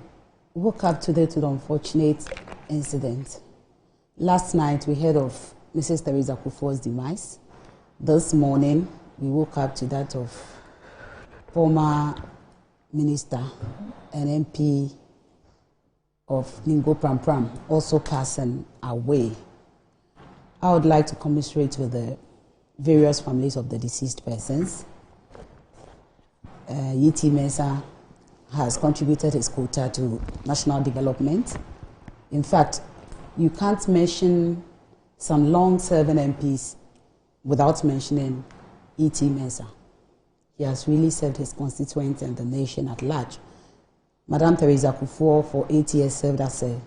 woke up today to the unfortunate incident. Last night we heard of Mrs. Teresa Kufuor's demise. This morning we woke up to that of former minister and MP of Ningo Pram, also passing away. I would like to commiserate with the various families of the deceased persons. E.T. Mensah has contributed his quota to national development. In fact, you can't mention some long-serving MPs without mentioning E.T. Mensah. He has really served his constituents and the nation at large. Madam Teresa Kufuor, for 8 years, served as a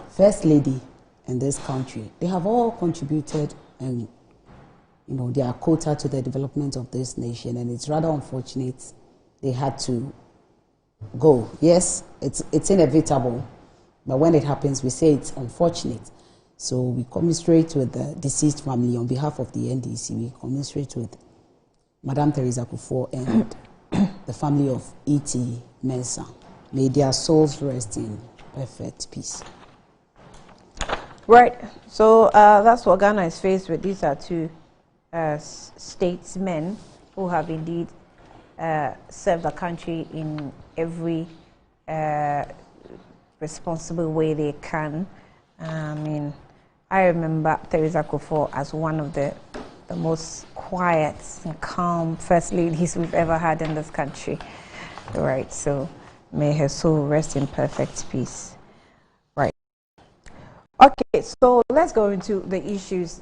First Lady in this country. They have all contributed and their quota to the development of this nation, and it's rather unfortunate they had to go. Yes, it's inevitable, but when it happens, we say it's unfortunate. So we commiserate with the deceased family on behalf of the NDC. We commiserate with Madam Teresa Kufuor and the family of E.T. Mensah. May their souls rest in perfect peace. Right. So that's what Ghana is faced with. These are two statesmen who have indeed served the country in every responsible way they can. I remember Teresa Kufuor as one of the most quiet and calm First Ladies we've ever had in this country. Right. So may her soul rest in perfect peace. Right. Okay, so let's go into the issues.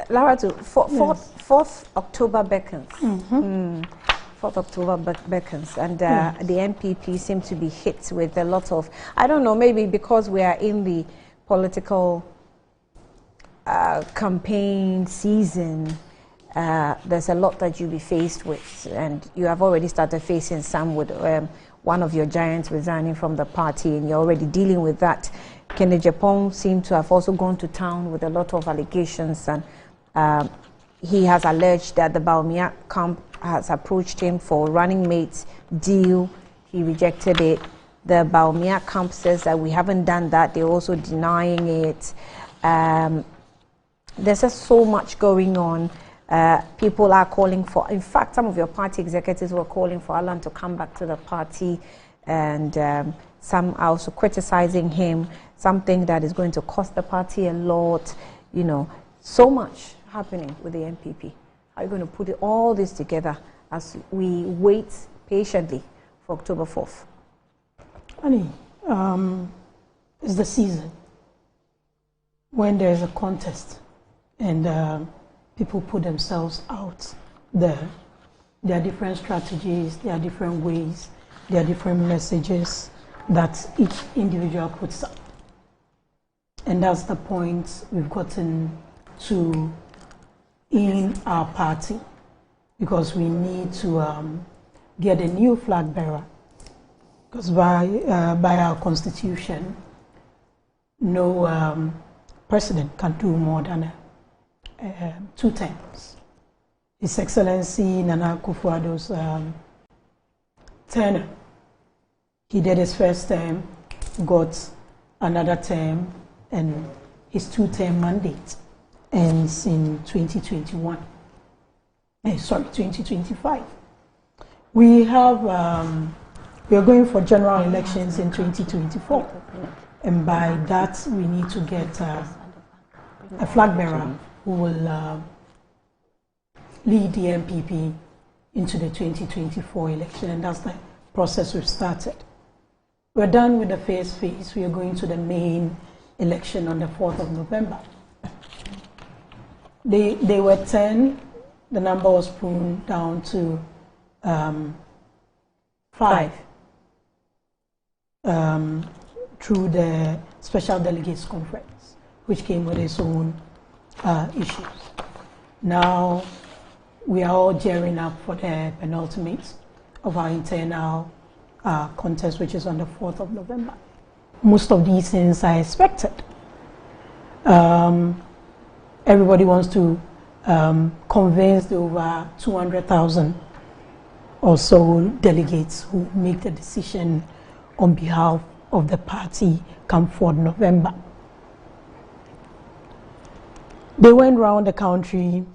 Laura, 4th October beckons. 4th October beckons, and the NPP seem to be hit with a lot of, I don't know, maybe because we are in the political campaign season, there's a lot that you'll be faced with, and you have already started facing some with one of your giants resigning from the party, and you're already dealing with that. Kennedy Japan seemed to have also gone to town with a lot of allegations, and he has alleged that the Baumia camp has approached him for running mates deal. He rejected it. The Baumia camp says that we haven't done that. They're also denying it. There's just so much going on. People are calling for, in fact, some of your party executives were calling for Alan to come back to the party, and some are also criticizing him, something that is going to cost the party a lot, you know, so much happening with the MPP. How are you going to put all this together as we wait patiently for October 4th? Honey, it's the season when there's a contest and people put themselves out there. There are different strategies, there are different ways, there are different messages that each individual puts up. And that's the point we've gotten to in our party, because we need to get a new flag bearer. Because by our constitution, no president can do more than 2 terms. His Excellency Nana Akufo-Addo's tenure, he did his first term, got another term, and his 2-term mandate ends in 2021. 2025. We have. We are going for general elections in 2024, and by that we need to get a flag bearer who will lead the MPP into the 2024 election, and that's the process we've started. We're done with the first phase. We are going to the main election on the 4th of November. They were 10, the number was pruned down to 5. Through the Special Delegates Conference, which came with its own issues. Now we are all gearing up for the penultimate of our internal contest, which is on the 4th of November. Most of these things are expected. Everybody wants to convince the over 200,000 or so delegates who make the decision on behalf of the party come 4th November. They went around the country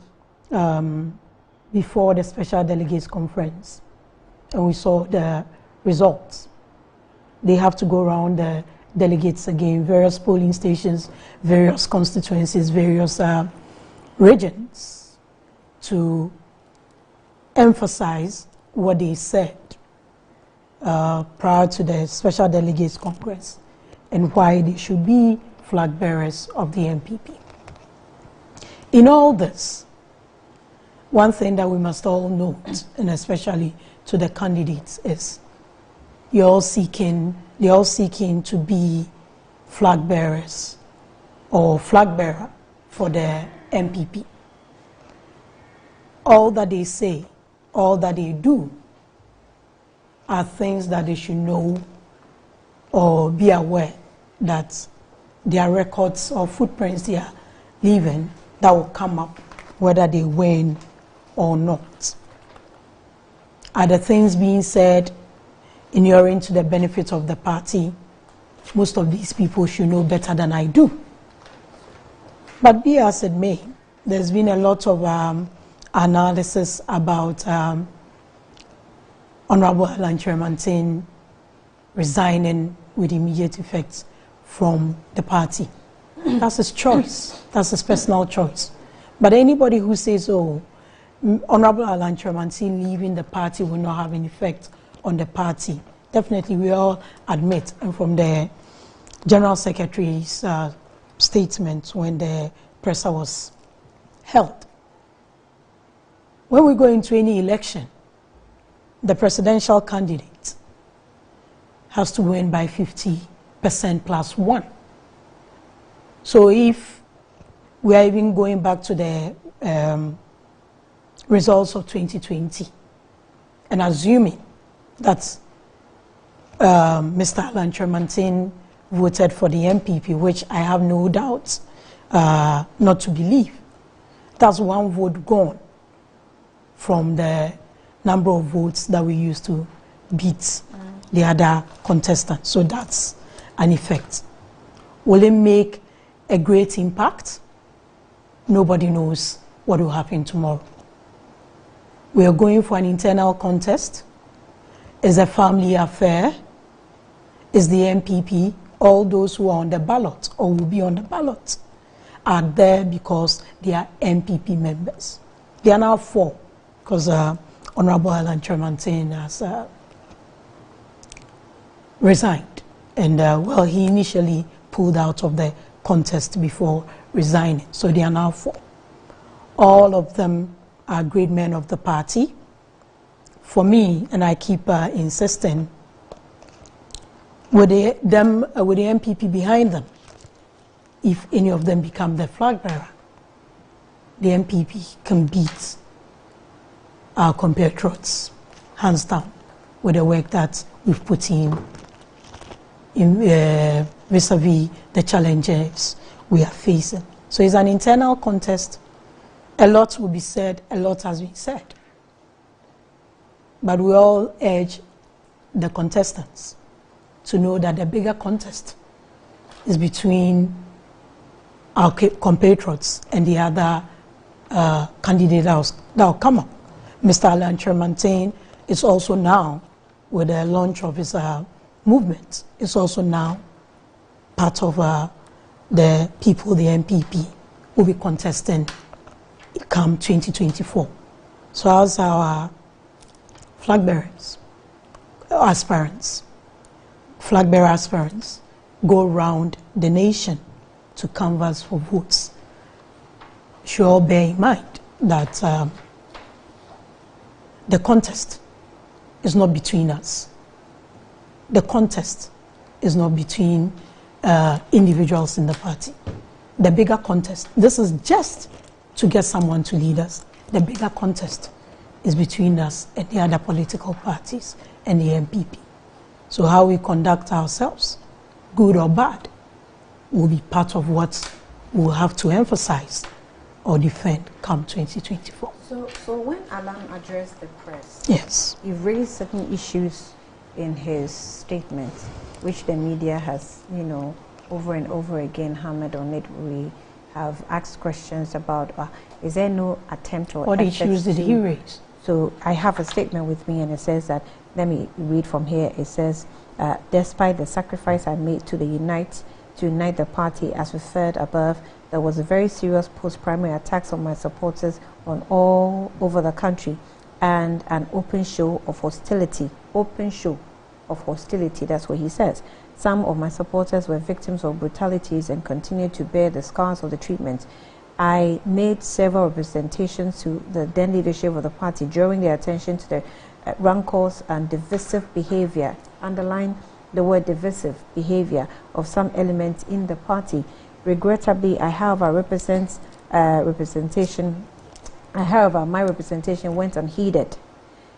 before the Special Delegates Conference, and we saw the results. They have to go around the delegates again, various polling stations, various constituencies, various regions, to emphasize what they said prior to the Special Delegates Congress and why they should be flag bearers of the MPP. In all this, one thing that we must all note, and especially to the candidates, is they're all seeking to be flag bearers or flag bearer for the MPP. All that they say, all that they do, are things that they should know or be aware that their records or footprints they are leaving that will come up whether they win or not. Are the things being said inuring to the benefit of the party? Most of these people should know better than I do. But be as it may, there's been a lot of analysis about Honorable Alan Kyerematen resigning with immediate effect from the party. That's his choice. That's his personal choice. But anybody who says, oh, Honorable Alan Kyerematen leaving the party will not have an effect on the party, definitely we all admit, and from the General Secretary's statement when the presser was held. When we go into any election, the presidential candidate has to win by 50% plus 1. So if we are even going back to the results of 2020 and assuming that Mr. Alan Kyerematen voted for the MPP, which I have no doubts not to believe, That's one vote gone from the number of votes that we used to beat the other contestant. So that's an effect. Will it make a great impact? Nobody knows what will happen tomorrow. We are going for an internal contest. It's a family affair. It's the MPP. All those who are on the ballot or will be on the ballot are there because they are MPP members. They are now 4 because Honorable Alan Tremantin has resigned. And well, he initially pulled out of the contest before resigning. So they are now 4. All of them are great men of the party. For me, and I keep insisting, with the MPP behind them, if any of them become the flag bearer, the MPP can beat our compatriots, hands down, with the work that we've put in vis-a-vis the challenges we are facing. So it's an internal contest. A lot will be said, a lot has been said. But we all urge the contestants to know that the bigger contest is between our compatriots and the other candidate that will come up. Mr. Alan Tremantin is also now, with the launch of his movement, is also now part of the people, the MPP, will be contesting come 2024. So as our flag bearers, aspirants, flag bearer aspirants go around the nation to canvass for votes, should all bear in mind that the contest is not between us. The contest is not between individuals in the party. The bigger contest, this is just to get someone to lead us. The bigger contest is between us and the other political parties and the MPP. So how we conduct ourselves, good or bad, will be part of what we'll have to emphasize or defend come 2024. So when Alan addressed the press, yes, he raised certain issues in his statement, which the media has, over and over again hammered on it. We have asked questions about, is there no attempt or what issues did he raise? So I have a statement with me, and it says that, let me read from here. It says, despite the sacrifice I made to unite the party as referred above, there was a very serious post-primary attacks on my supporters on all over the country, and an open show of hostility. Open show of hostility, that's what he says. Some of my supporters were victims of brutalities and continued to bear the scars of the treatment. I made several representations to the then leadership of the party, drawing their attention to the rancors and divisive behavior, underline the word divisive behavior, of some elements in the party. Regrettably, my representation went unheeded.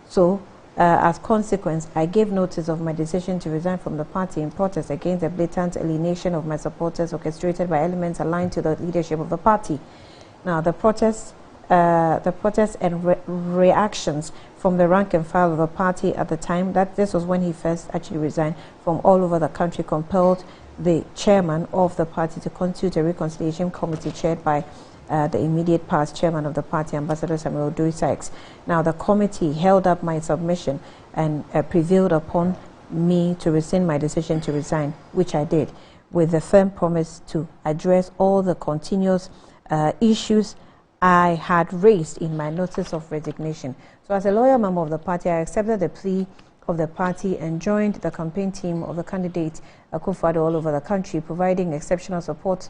So, as consequence, I gave notice of my decision to resign from the party in protest against the blatant alienation of my supporters orchestrated by elements aligned to the leadership of the party. Now, the protests and reactions from the rank and file of the party at the time, that this was when he first actually resigned, from all over the country, compelled the chairman of the party to constitute a reconciliation committee chaired by the immediate past chairman of the party, Ambassador Samuel Dui Sykes. Now, the committee held up my submission and prevailed upon me to rescind my decision to resign, which I did, with the firm promise to address all the continuous issues I had raised in my notice of resignation. So, as a loyal member of the party, I accepted the plea of the party and joined the campaign team of the candidate Akufo-Addo all over the country, providing exceptional support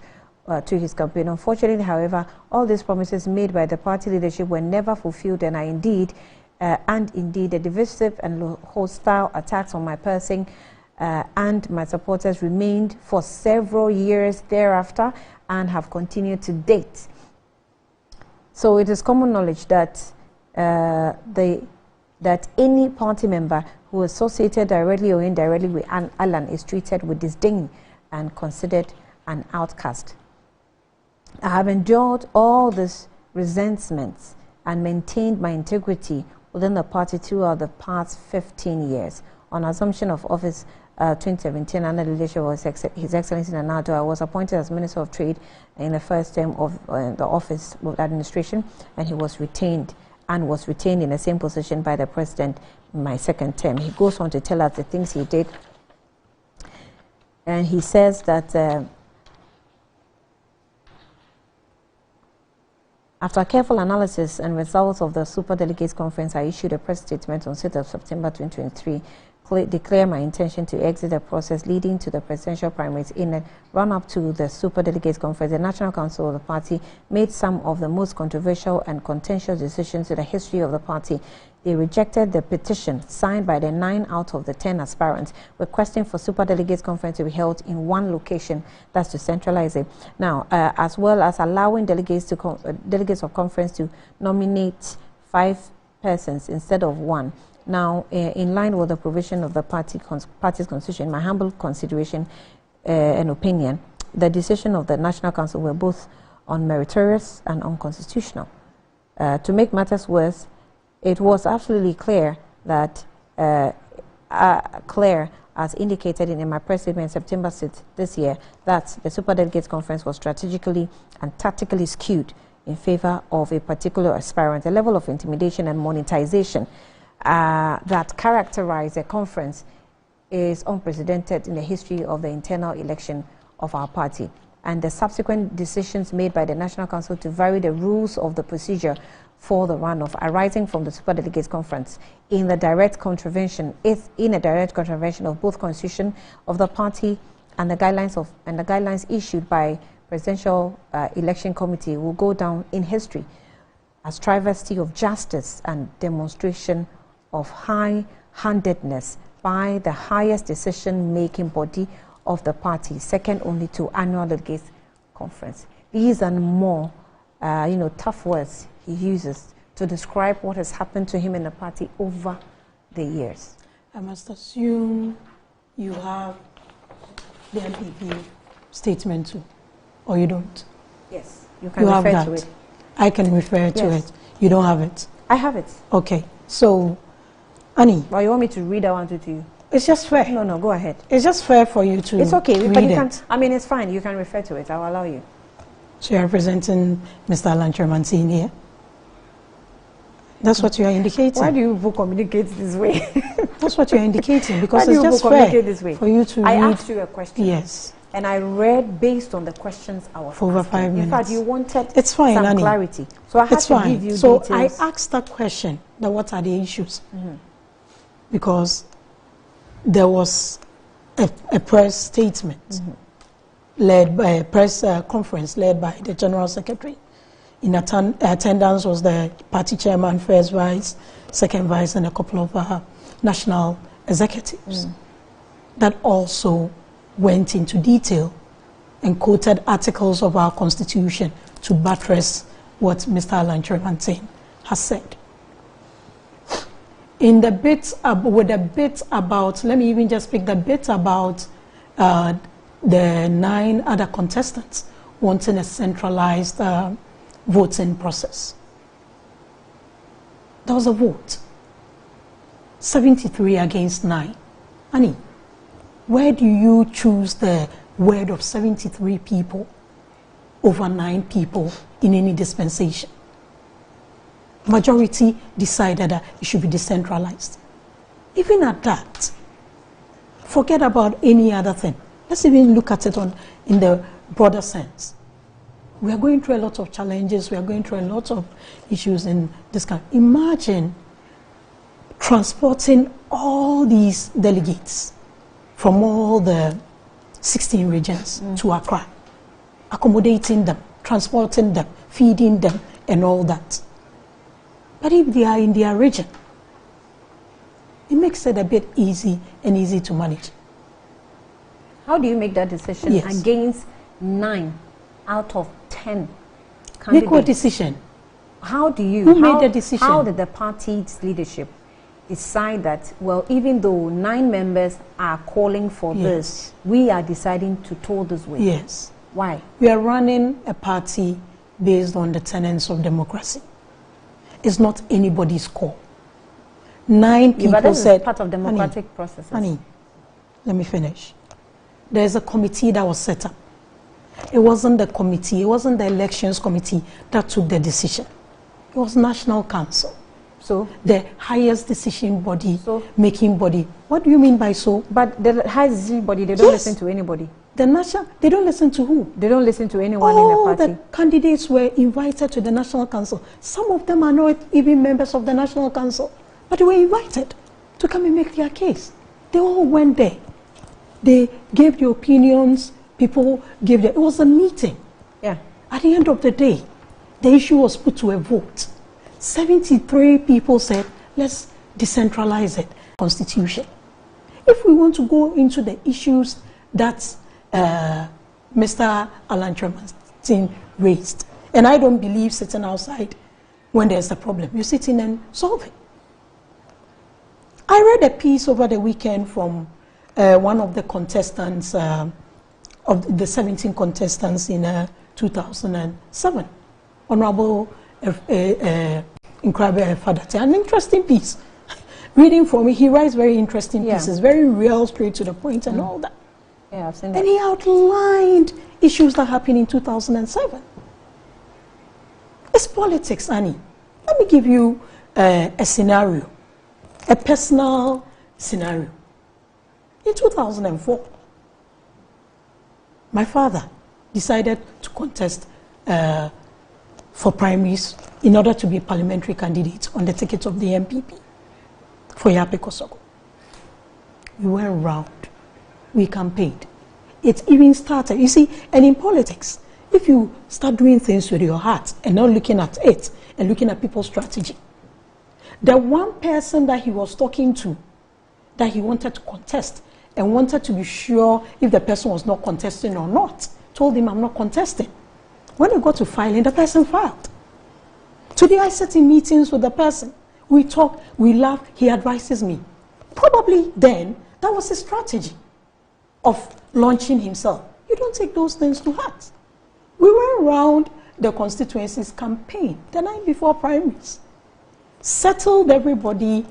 to his campaign. Unfortunately, however, all these promises made by the party leadership were never fulfilled, and indeed the divisive and hostile attacks on my person and my supporters remained for several years thereafter and have continued to date. So it is common knowledge that that any party member who is associated directly or indirectly with Alan is treated with disdain and considered an outcast. I have endured all this resentments, and maintained my integrity within the party throughout the past 15 years. On assumption of office 2017, under the leadership of His Excellency Nana Addo, I was appointed as Minister of Trade in the first term of the office of administration, and he was retained in the same position by the President in my second term. He goes on to tell us the things he did, and he says that after careful analysis and results of the Super Delegates Conference, I issued a press statement on 6th of September 2023, declare my intention to exit the process leading to the presidential primaries. In a run-up to the Super Delegates Conference, the National Council of the party made some of the most controversial and contentious decisions in the history of the party. They rejected the petition signed by the 9 out of the 10 aspirants requesting for Super Delegates Conference to be held in one location, that's to centralize it. Now, as well as allowing delegates of conference to nominate 5 persons instead of 1. Now, in line with the provision of the party's constitution, my humble consideration and opinion, the decision of the National Council were both unmeritorious and unconstitutional. To make matters worse, it was absolutely clear that, as indicated in my press statement September 6th this year, that the Super Delegates Conference was strategically and tactically skewed in favor of a particular aspirant. The level of intimidation and monetization that characterized the conference is unprecedented in the history of the internal election of our party. And the subsequent decisions made by the National Council to vary the rules of the procedure for the runoff arising from the Super Delegates Conference in a direct contravention of both constitution of the party and the guidelines issued by Presidential Election Committee will go down in history as travesty of justice and demonstration of high-handedness by the highest decision-making body of the party, second only to annual delegates conference. These and more, tough words he uses to describe what has happened to him in the party over the years. I must assume you have the NPP statement too, or you don't? Yes, you can refer to it. I can refer to it. You don't have it? I have it. Okay, so, Annie. Well, you want me to read that one to you? It's just fair. No, go ahead. It's just fair for you to It's okay, read but you it. can, it's fine. You can refer to it. I'll allow you. So you're representing Mr. Alan Chermantin here? That's what you are indicating. Why do you communicate this way? That's what you're indicating, because Why it's do you just communicate this way? for you to read. I asked you a question. Yes. And I read based on the questions I was for over asking. 5 minutes. In fact, you wanted it's fine, some Annie. clarity. So I had to give you details. I asked that question, that what are the issues? Because there was a press statement led by a press conference led by the General Secretary. In attendance was the party chairman, first vice, second vice, and a couple of national executives. That also went into detail and quoted articles of our constitution to buttress what Mr. Alan Chermantin has said. In the bit about, let me even just pick the bit about the 9 other contestants wanting a centralized voting process. There was a vote, 73 against 9. Annie, where do you choose the word of 73 people over 9 people in any dispensation? Majority decided that it should be decentralized. Even at that, forget about any other thing. Let's even look at it in the broader sense. We are going through a lot of challenges. We are going through a lot of issues in this country. Imagine transporting all these delegates from all the 16 regions to Accra, accommodating them, transporting them, feeding them, and all that. But if they are in their region, it makes it a bit easy to manage. How do you make that decision against 9 out of 10 candidates? Make what decision? How do you? Who made the decision? How did the party's leadership decide that, well, even though 9 members are calling for this, we are deciding to toe this way? Yes. Why? We are running a party based on the tenets of democracy. It's not anybody's call. 9 people said... part of democratic processes. Honey, let me finish. There's a committee that was set up. It wasn't the committee, it wasn't the elections committee that took the decision. It was National Council. So? The highest decision body, making body. What do you mean by so? But the highest decision body, they don't listen to anybody. The national, they don't listen to who? They don't listen to anyone in the party. All the candidates were invited to the National Council. Some of them are not even members of the National Council, but they were invited to come and make their case. They all went there. They gave their opinions, people gave their, it was a meeting. Yeah. At the end of the day, the issue was put to a vote. 73 people said, let's decentralize it, constitution. If we want to go into the issues that Mr. Alan Tremantin raised, and I don't believe sitting outside when there's a problem, you sit in and solve it. I read a piece over the weekend from one of the contestants, of the 17 contestants in 2007, Honorable Nkrabe Fadate, an interesting piece. Reading from it, he writes very interesting pieces, very real, straight to the point and all that. Yeah, I've seen that. And he outlined issues that happened in 2007. It's politics, Annie. Let me give you a scenario, a personal scenario. In 2004, my father decided to contest for primaries in order to be a parliamentary candidate on the ticket of the MPP for Yape Kosoko. We went around, we campaigned. It even started, you see, and in politics, if you start doing things with your heart and not looking at it and looking at people's strategy, the one person that he was talking to, that he wanted to contest and wanted to be sure if the person was not contesting or not, told him, I'm not contesting. When he got to filing, the person filed. Today I sit in meetings with the person. We talk, we laugh, he advises me. Probably then, that was his strategy of launching himself. You don't take those things to heart. We went around the constituencies campaign the night before primaries, settled everybody,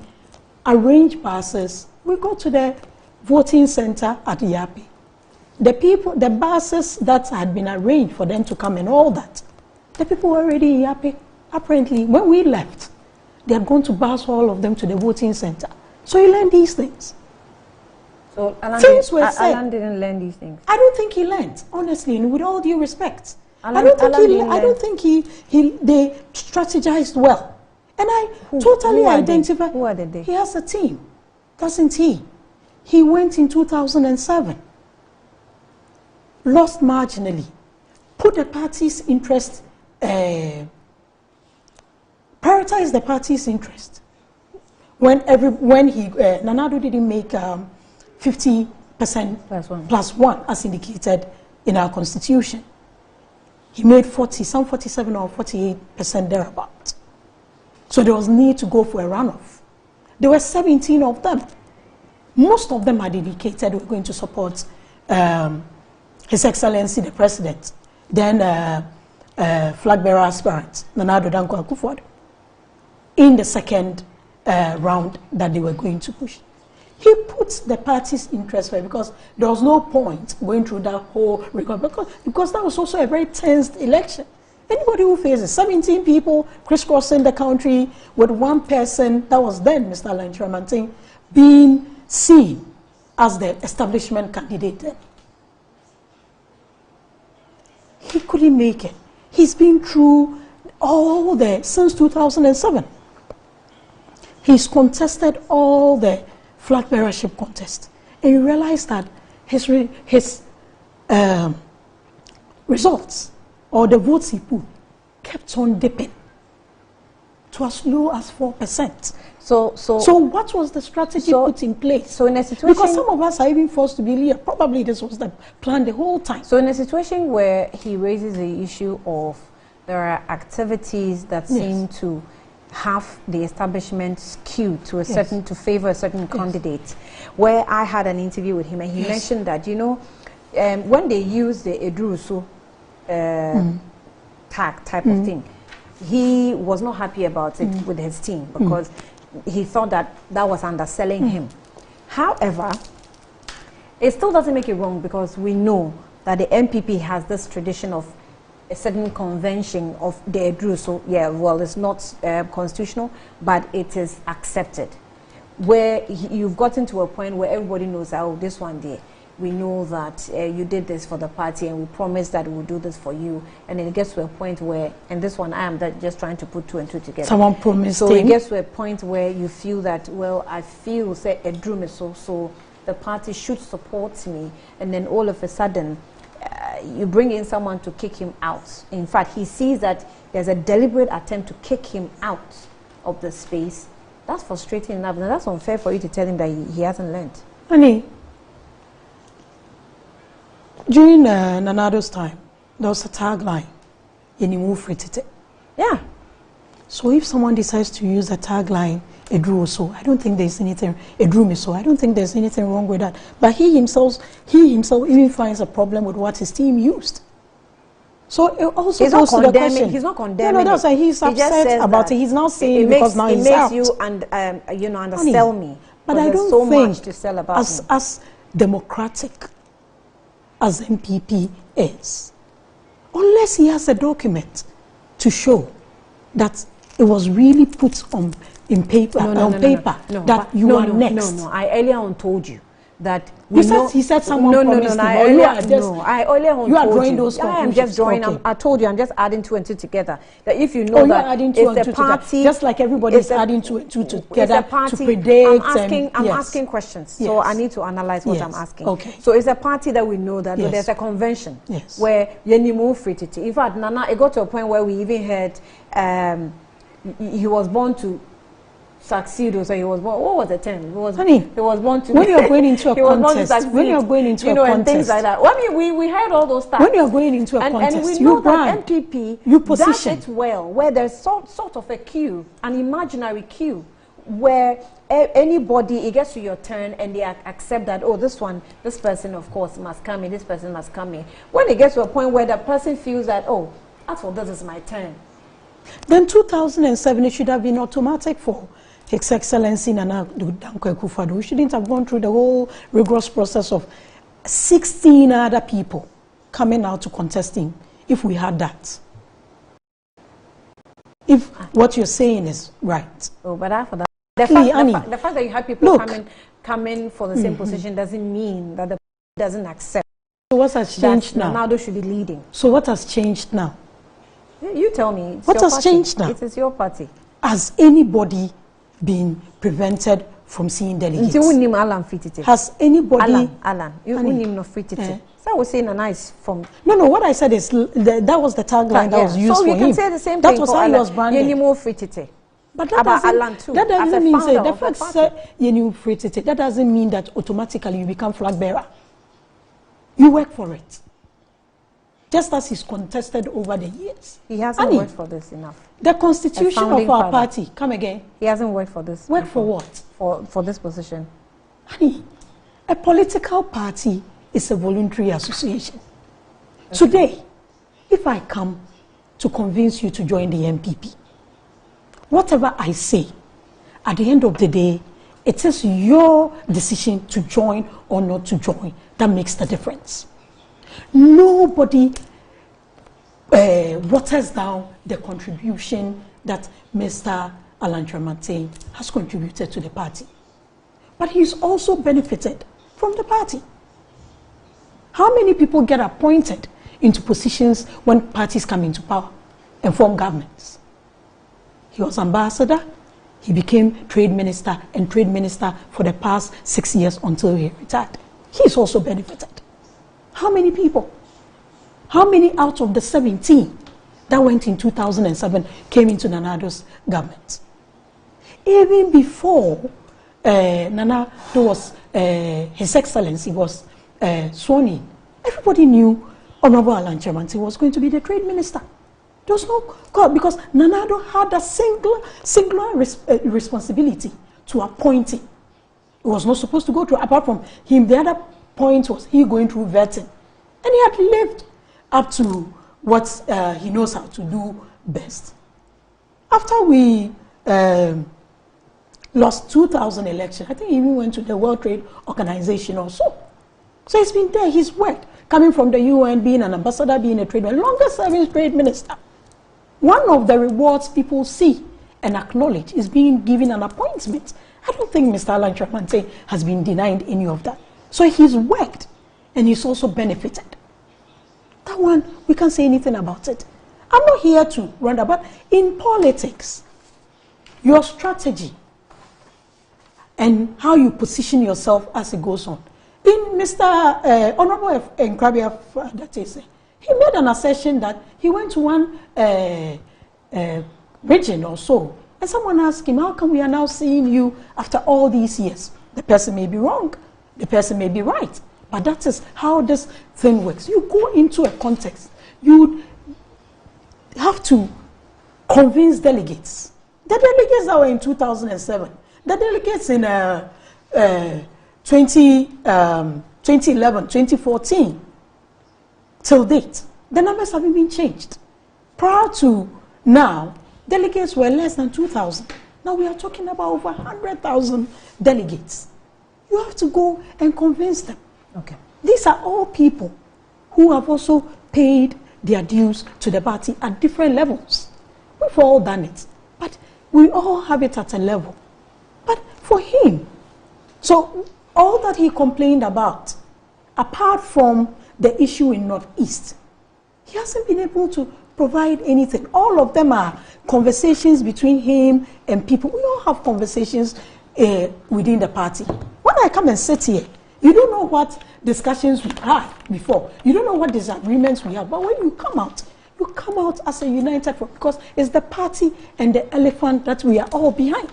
arranged passes. We go to the voting center at Yape. The people, the buses that had been arranged for them to come and all that, the people were already in Yape. Apparently, when we left, they had gone to bus all of them to the voting center. So he learned these things. So Alan, Alan didn't learn these things. I don't think he learned, honestly, and with all due respect. Alan, I don't think they strategized well. And I totally identify. Who are they? He has a team, doesn't he? He went in 2007, lost marginally, put the party's interest, prioritize the party's interest. When he Nanado didn't make 50% plus one as indicated in our constitution, he made 47 or 48% thereabout. So there was need to go for a runoff. There were 17 of them. Most of them had indicated we're going to support His Excellency the President, then flag bearer aspirant Nanado Danko Akufo-Addo, in the second round that they were going to push. He put the party's interest first because there was no point going through that whole record because that was also a very tense election. Anybody who faces 17 people crisscrossing the country with one person, that was then Mr. Alan Tremantin, being seen as the establishment candidate then. He couldn't make it. He's been through all since 2007. He's contested all the flag bearership contests. And you realize that his results or the votes he put kept on dipping to as low as 4%. So what was the strategy put in place? So in a situation, because some of us are even forced to believe probably this was the plan the whole time. So in a situation where he raises the issue of there are activities that seem to have the establishment skewed to a certain, to favor a certain candidate, where I had an interview with him and he mentioned that, you know, when they use the Edruso tag type of thing. He was not happy about it with his team because he thought that was underselling him. However, it still doesn't make it wrong because we know that the MPP has this tradition of a certain convention of the Edru. So yeah, well, it's not constitutional, but it is accepted. Where you've gotten to a point where everybody knows, oh, this one day, we know that you did this for the party and we promised that we'll do this for you. And then it gets to a point where, and this one I am just trying to put 2 and 2 together. Someone promised So him. it gets to a point where you feel that, well, I feel, say, Edru me so the party should support me. And then all of a sudden, you bring in someone to kick him out. In fact, he sees that there's a deliberate attempt to kick him out of the space. That's frustrating enough. And that's unfair for you to tell him that he hasn't learned. Honey, during Nanado's time, there was a tagline, "Yenimu fritite." Yeah. So if someone decides to use the tagline, "Edru so," I don't think there's anything. "Edru me so," I don't think there's anything wrong with that. But he himself even finds a problem with what his team used. So it also he's goes not to the question. He's not condemning. No, that's why he's upset about it. He's not saying it because now he's out. It makes you undersell me. But I don't so think much to sell about as democratic as MPP is, unless he has a document to show that it was really put on paper that you are next. No, I earlier on told you that he said someone promised him. I earlier on you are told drawing you. those conclusions. I am just drawing. Okay. I told you I'm just adding 2 and 2 together. That if you know that adding 2 and 2 party, just like everybody is adding 2 and 2 together to predict. I'm asking questions, so I need to analyze what I'm asking. Okay. So it's a party that we know that there's a convention where Yenimu Frititi. In fact, Nana, it got to a point where we even heard he was born to succeed, or so he was born. What was the term? He was born to. When you're going into a contest, when you're going into a contest, and things like that. I mean, we heard all those stuff. When you're going into a contest, and we know that MPP does it well, where there's sort of a queue, an imaginary queue, where anybody, it gets to your turn and they accept that, oh, this person of course must come in, this person must come in. When it gets to a point where the person feels that, oh, as for this is my turn, then 2007 it should have been automatic for His Excellency Nana Dankwa Akufo-Addo. We shouldn't have gone through the whole rigorous process of 16 other people coming out to contesting if we had that. If what you're saying is right. Oh, but after that, the fact that you had people come in for the same position doesn't mean that the doesn't accept. So what has changed now? Ronaldo should be leading. So what has changed now? You tell me. What has changed now? It is your party. Has anybody been prevented from seeing delegates? Has anybody? Alan, you wouldn't know free ticket. So I was saying Nana is from. No. What I said is that was the tagline that was used for him. So you can say the same that thing was for how Alan. he was branded. You more free ticket. But that doesn't mean say the fact that you free ticket. That doesn't mean that automatically you become flag bearer. You work for it. Just as he's contested over the years. He hasn't worked for this enough. The constitution of our party, come again. He hasn't worked for this. Work for what? For this position. Honey, a political party is a voluntary association. Okay. Today, if I come to convince you to join the MPP, whatever I say, at the end of the day, it is your decision to join or not to join that makes the difference. Nobody waters down the contribution that Mr. Alan Tremantin has contributed to the party. But he's also benefited from the party. How many people get appointed into positions when parties come into power and form governments? He was ambassador, he became trade minister and trade minister for the past 6 years until he retired. He's also benefited. How many people? How many out of the 17 that went in 2007 came into Nanado's government? Even before Nana was, His Excellency was sworn in, everybody knew Honorable Alan Tremantin was going to be the trade minister. There was no call because Nanado had a singular responsibility to appoint him. It was not supposed to go through, apart from him, the other point was he going through vetting. And he had lived up to what he knows how to do best. After we lost 2000 election, I think he even went to the World Trade Organization also. So he's been there, he's worked, coming from the UN, being an ambassador, being a trade minister, longest serving trade minister. One of the rewards people see and acknowledge is being given an appointment. I don't think Mr. Alan Tramante has been denied any of that. So he's worked and he's also benefited. That one, we can't say anything about it. I'm not here to run about. In politics, your strategy and how you position yourself as it goes on. In Mr. Honorable Nkrabia, that is, he made an assertion that he went to one region or so, and someone asked him, how come we are now seeing you after all these years? The person may be wrong, the person may be right, but that is how this thing works. You go into a context, you have to convince delegates. The delegates that were in 2007, the delegates in 2011, 2014, till date, the numbers haven't been changed. Prior to now, delegates were less than 2,000. Now we are talking about over 100,000 delegates. You have to go and convince them. Okay. These are all people who have also paid their dues to the party at different levels. We've all done it, but we all have it at a level. But for him, so all that he complained about, apart from the issue in Northeast, he hasn't been able to provide anything. All of them are conversations between him and people. We all have conversations within the party. When I come and sit here, you don't know what discussions we had before. You don't know what disagreements we have. But when you come out as a united front, because it's the party and the elephant that we are all behind.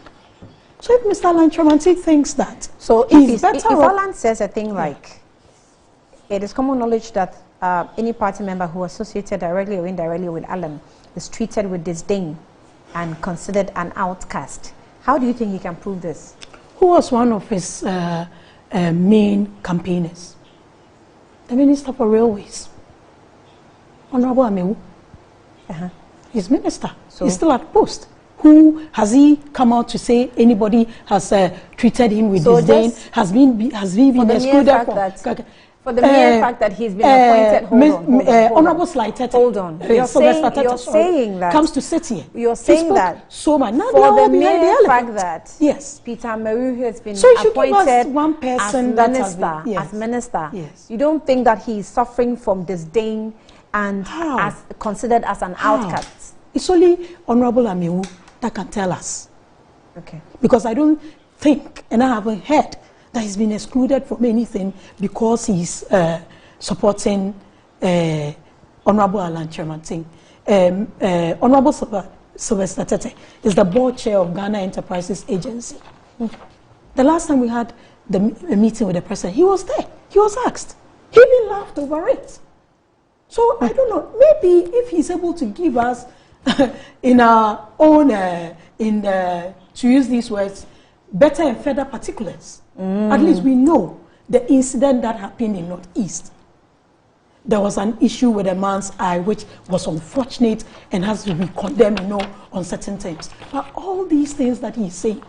So if Mr. Alan Tramante thinks that, so if Alan says a thing like, it is common knowledge that any party member who associated directly or indirectly with Alan is treated with disdain and considered an outcast. How do you think he can prove this? Who was one of his main campaigners? The Minister for Railways, Honorable Amewu. He's minister. So he's still at post. Who has he come out to say anybody has treated him with disdain? Has he been excluded for the mere fact that he's been appointed? Honorable Slightett. Hold on. You're saying that comes to sit here. You're saying that so much. For the mere fact that Peter Meru has been appointed one person as minister. Yes. You don't think that he's suffering from disdain and as considered as an outcast? It's only Honorable Amewu that can tell us. Okay. Because I don't think, and I haven't heard, that he's been excluded from anything because he's supporting Honorable Alan Tramante. Honorable Sylvester Tete is the board chair of Ghana Enterprises Agency. The last time we had a meeting with the president, he was there. He was asked. He even laughed over it. So I don't know. Maybe if he's able to give us in our own, to use these words, better and further particulars. At least we know the incident that happened in Northeast. There was an issue with a man's eye, which was unfortunate and has to be condemned, on certain terms. But all these things that he's saying,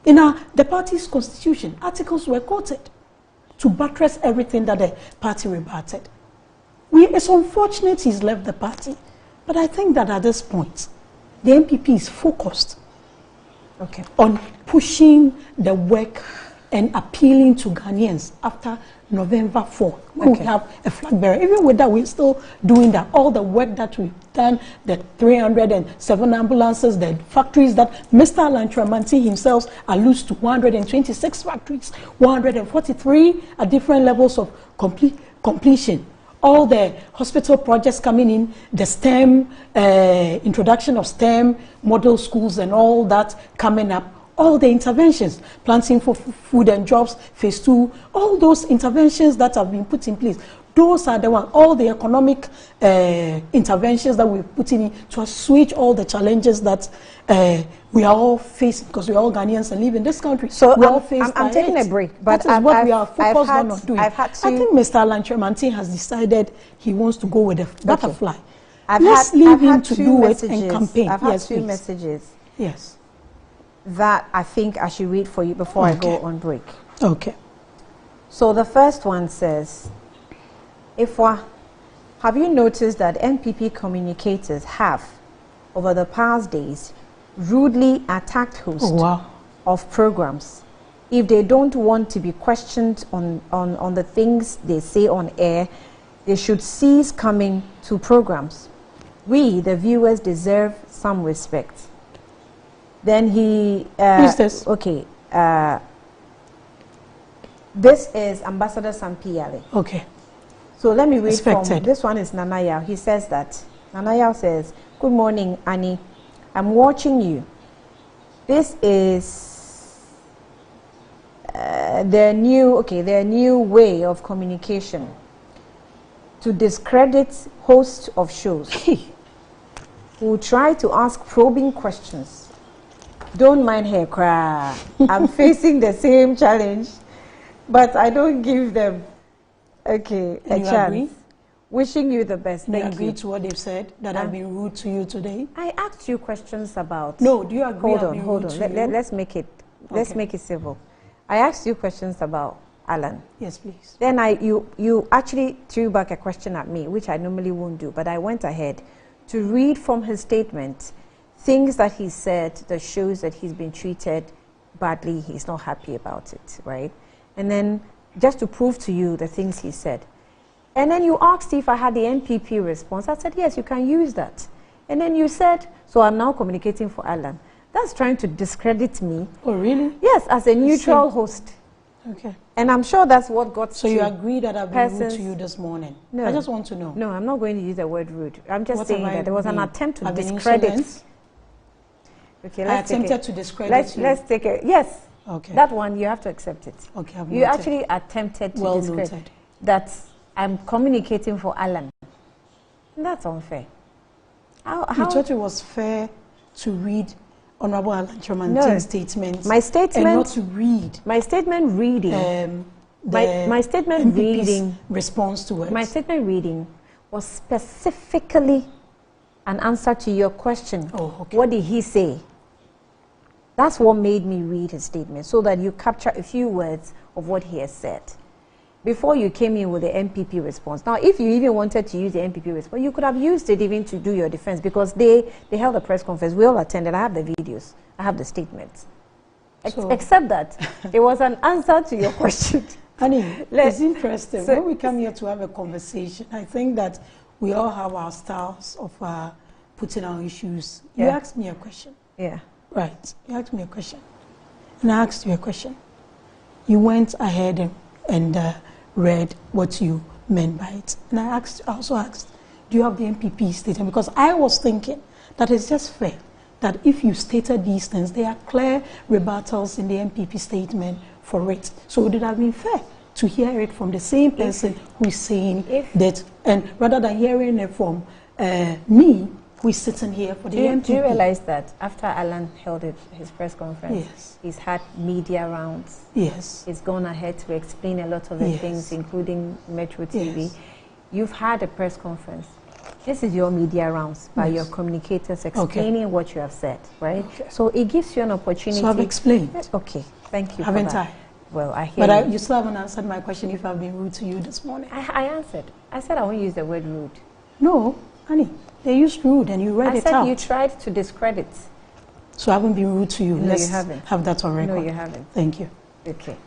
in the party's constitution, articles were quoted to buttress everything that the party rebutted. It's unfortunate he's left the party, but I think that at this point, the MPP is focused on pushing the work and appealing to Ghanaians after November 4th, when we have a flag bearer. Even with that, we're still doing that. All the work that we've done, the 307 ambulances, the factories that Mr. Alan Tramante himself alludes to, 126 factories, 143 at different levels of completion. All the hospital projects coming in, the STEM, introduction of STEM, model schools and all that coming up, all the interventions, planting for food and jobs, phase 2, all those interventions that have been put in place, those are the ones, all the economic interventions that we're putting in to assuage all the challenges that we are all facing, because we're all Ghanaians and live in this country. So I'm taking a break, but that is what we are focused on doing. I think Mr. Alan Tramante has decided he wants to go with the butterfly. Let's leave him to do it and campaign. I've had two messages. Yes. That I think I should read for you before I go on break. Okay. So the first one says, Ifwa, have you noticed that MPP communicators have, over the past days, rudely attacked hosts of programs? If they don't want to be questioned on the things they say on air, they should cease coming to programs. We, the viewers, deserve some respect. Then he... Who is this? Okay. This is Ambassador Sampiale. Okay. So let me read from... This one is Nanaya. He says that... Nanaya says, good morning, Annie. I'm watching you. This is their new way of communication to discredit hosts of shows who try to ask probing questions. Don't mind her cry. I'm facing the same challenge, but I don't give them a chance. Agree? Wishing you the best. Do you agree to what they've said, that I've been rude to you today? I asked you questions about... No, do you agree? Hold on. Let's make it civil. I asked you questions about Alan. Yes, please. Then you actually threw back a question at me, which I normally won't do, but I went ahead to read from his statement things that he said that shows that he's been treated badly, he's not happy about it, right? And then just to prove to you the things he said. And then you asked if I had the NPP response. I said, yes, you can use that. And then you said, so I'm now communicating for Alan. That's trying to discredit me. Oh, really? Yes, as a neutral host. Okay. And I'm sure that's what got So you agree that I've been rude to you this morning? No. I just want to know. No, I'm not going to use the word rude. I'm just saying that there was an attempt to I've been discredit. insolent? Okay, I attempted to discredit you. Let's take it. Yes. Okay. That one, you have to accept it. Okay, I've You noted. actually attempted to Well discredit noted. that I'm communicating for Alan. That's unfair. You thought it was fair to read Honorable Alan Chomantin's statements? My statement... And not to read... My statement reading... my statement MPP's reading... response to it. My statement reading was specifically an answer to your question. Oh, okay. What did he say? That's what made me read his statement, so that you capture a few words of what he has said. Before you came in with the MPP response. Now, if you even wanted to use the MPP response, you could have used it even to do your defense, because they held a press conference. We all attended. I have the videos. I have the statements. Except that it was an answer to your question. Honey, it's interesting. When we come here to have a conversation, I think that we all have our styles of putting our issues. You asked me a question. Yeah. Right. You asked me a question. And I asked you a question. You went ahead and read what you meant by it. And I also asked, do you have the MPP statement? Because I was thinking that it's just fair that if you stated these things, there are clear rebuttals in the MPP statement for it. So would it have been fair to hear it from the same person who is saying that, and rather than hearing it from me, who is sitting here for the MPP. Do you realize that after Alan held his press conference, he's had media rounds? Yes. He's gone ahead to explain a lot of the things, including Metro TV. Yes. You've had a press conference. This is your media rounds by your communicators explaining what you have said, right? Okay. So it gives you an opportunity. So I've explained. Okay, thank you. Haven't I? Well, I hear But you still haven't answered my question if I've been rude to you this morning. I answered. I said I won't use the word rude. No, honey. They used rude and you read it out. I said you tried to discredit. So I haven't been rude to you. No, Let's you haven't. Have that on record. No, you haven't. Thank you. Okay.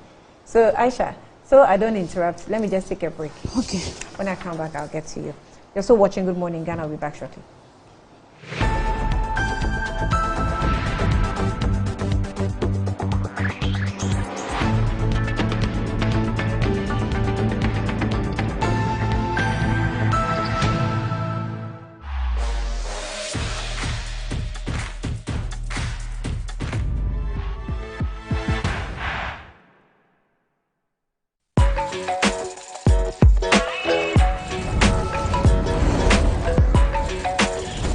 So, Aisha, so I don't interrupt. Let me just take a break. Okay. When I come back, I'll get to you. You're still watching Good Morning Ghana. I'll be back shortly.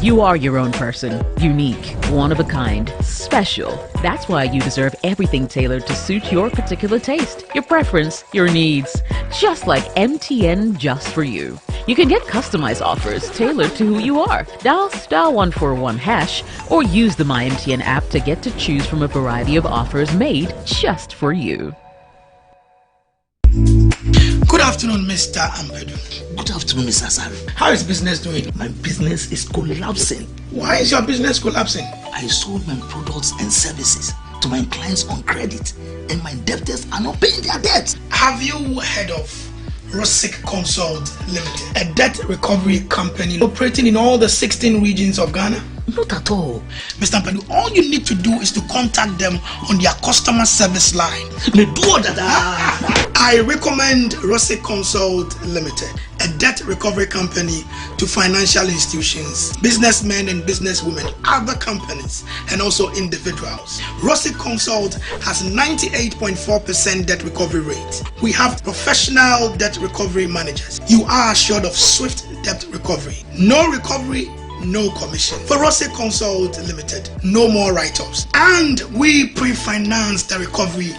You are your own person, unique, one of a kind, special. That's why you deserve everything tailored to suit your particular taste, your preference, your needs. Just like MTN Just For You. You can get customized offers tailored to who you are. Dial *141# or use the MyMTN app to get to choose from a variety of offers made just for you. Good afternoon, Mr. Ampedu. Good afternoon, Mr. Asari. How is business doing? My business is collapsing. Why is your business collapsing? I sold my products and services to my clients on credit, and my debtors are not paying their debts. Have you heard of Rosic Consult Limited, a debt recovery company operating in all the 16 regions of Ghana? Not at all. Mr. Ampedu, all you need to do is to contact them on their customer service line. I recommend Rosic Consult Limited, a debt recovery company to financial institutions, businessmen and businesswomen, other companies, and also individuals. Rosic Consult has 98.4% debt recovery rate. We have professional debt recovery managers. You are assured of swift debt recovery. No recovery, no commission. For Rosic Consult Limited, no more write-offs. And we pre-finance the recovery.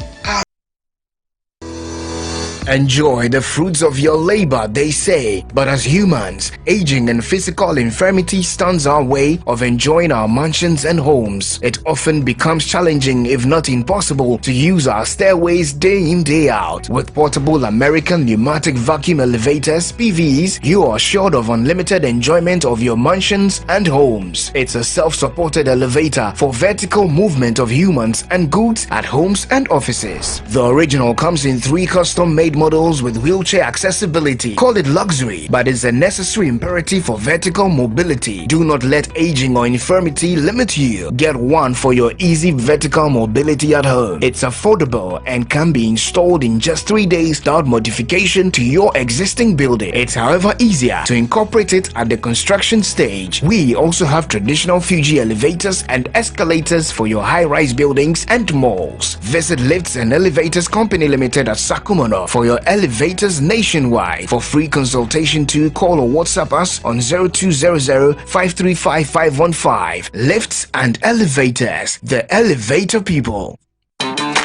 Enjoy the fruits of your labor, they say, but as humans, aging and physical infirmity stands our way of enjoying our mansions and homes. It often becomes challenging, if not impossible, to use our stairways day in, day out. With portable American pneumatic vacuum elevators, PVs, you are assured of unlimited enjoyment of your mansions and homes. It's a self-supported elevator for vertical movement of humans and goods at homes and offices. The original comes in 3 custom-made models with wheelchair accessibility. Call it luxury, but it's a necessary imperative for vertical mobility. Do not let aging or infirmity limit you. Get one for your easy vertical mobility at home. It's affordable and can be installed in just 3 days without modification to your existing building. It's however easier to incorporate it at the construction stage. We also have traditional Fuji elevators and escalators for your high-rise buildings and malls. Visit Lifts and Elevators Company Limited at Sakumono for your elevators nationwide. For free consultation to call or WhatsApp us on 0200-535-515. Lifts and Elevators, the elevator people.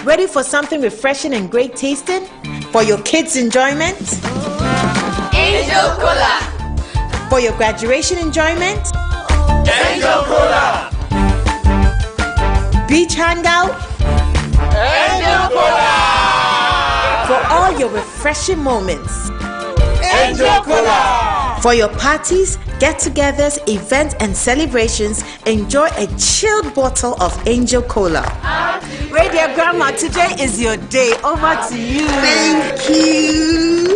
Ready for something refreshing and great tasting? For your kids' enjoyment? Angel Cola. For your graduation enjoyment? Angel Cola. Beach hangout? Angel Cola. For all your refreshing moments. Angel Cola. For your parties, get-togethers, events, and celebrations, enjoy a chilled bottle of Angel Cola. Radio Grandma, today is your day. Over to you. Thank you.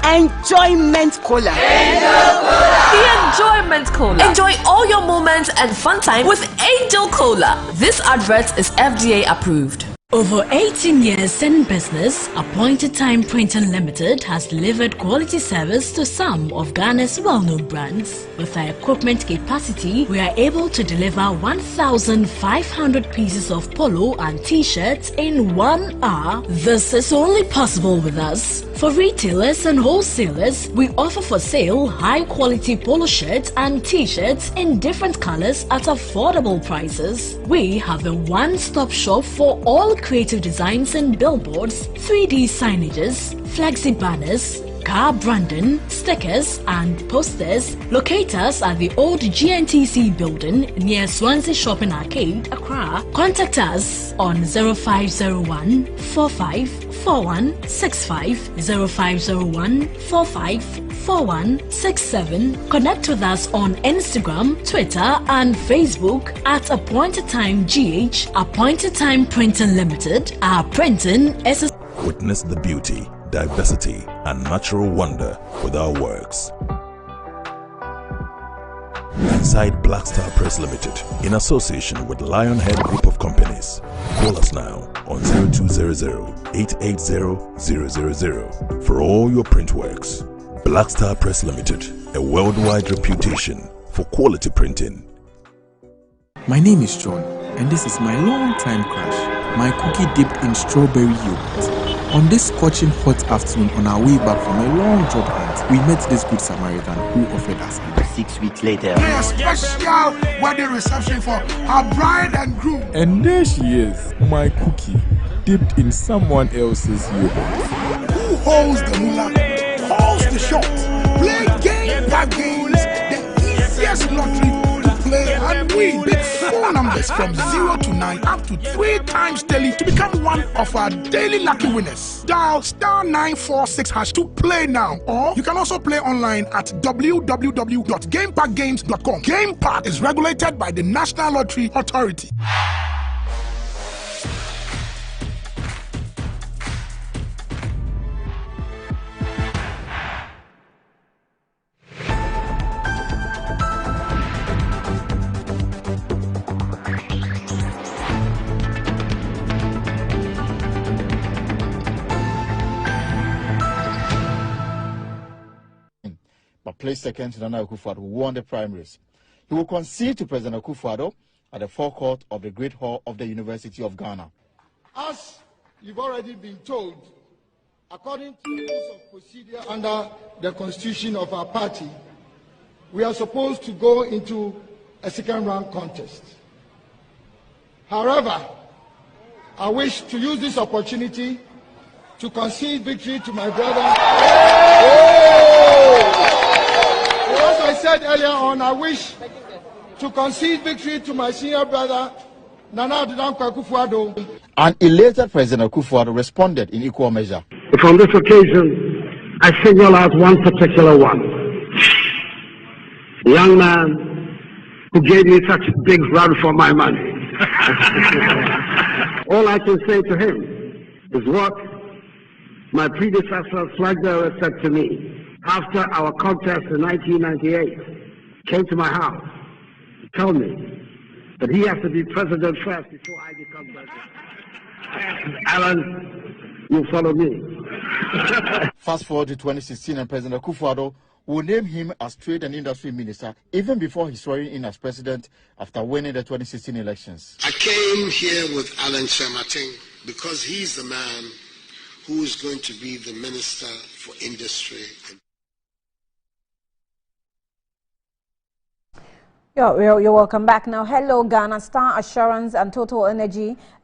Enjoyment Cola. Angel Cola. The Enjoyment Cola. Enjoy all your moments and fun time with Angel Cola. This advert is FDA approved. Over 18 years in business, Appointed Time Printing Limited has delivered quality service to some of Ghana's well-known brands. With our equipment capacity, we are able to deliver 1,500 pieces of polo and t-shirts in 1 hour. This is only possible with us. For retailers and wholesalers, we offer for sale high-quality polo shirts and t-shirts in different colors at affordable prices. We have a one-stop shop for all creative designs and billboards, 3D signages, flexi banners, car branding, stickers and posters. Locate us at the old GNTC building near Swansea Shopping Arcade, Accra. Contact us on 0501 454165, 0501 454167. Connect with us on Instagram, Twitter and Facebook at Appointed Time GH. Appointed Time Printing Limited. Our printing is a... Witness the beauty, diversity, and natural wonder with our works. Inside Black Star Press Limited, in association with Lionhead Group of Companies. Call us now on 0200-880-000 for all your print works. Black Star Press Limited, a worldwide reputation for quality printing. My name is John, and this is my long-time crush, my cookie dipped in strawberry yogurt. On this scorching hot afternoon on our way back from a long job hunt, we met this good Samaritan who offered us food. 6 weeks later, a special wedding reception for our bride and groom. And there she is, my cookie, dipped in someone else's yogurt. Who holds the mullah holds the shot. Play game by games, the easiest lottery to play and win. Pick 4 numbers from 0 to 9 up to 3 times daily to become one of our daily lucky winners. Dial *946# to play now, or you can also play online at www.gamepackgames.com. Game Park is regulated by the National Lottery Authority. Placed second to Nana Akufo-Addo, who won the primaries. He will concede to President Akufo-Addo at the forecourt of the Great Hall of the University of Ghana. As you've already been told, according to the rules of procedure under the constitution of our party, we are supposed to go into a second-round contest. However, I wish to use this opportunity to concede victory to my brother. As I said earlier on, I wish to concede victory to my senior brother, Nana Akufo-Addo. An elated President Akufo-Addo responded in equal measure. On this occasion, I single out one particular one. A young man who gave me such a big run for my money. All I can say to him is what my predecessor, flag bearer, said to me after our contest in 1998. Came to my house to tell me that he has to be president first before I become president. Alan, you follow me. Fast forward to 2016, and President Akufo-Addo will name him as Trade and Industry Minister even before he's swearing in as president after winning the 2016 elections. I came here with Alan Shermatin because he's the man who is going to be the Minister for Industry. You're welcome back now. Hello, Ghana. Star Assurance and Total Energy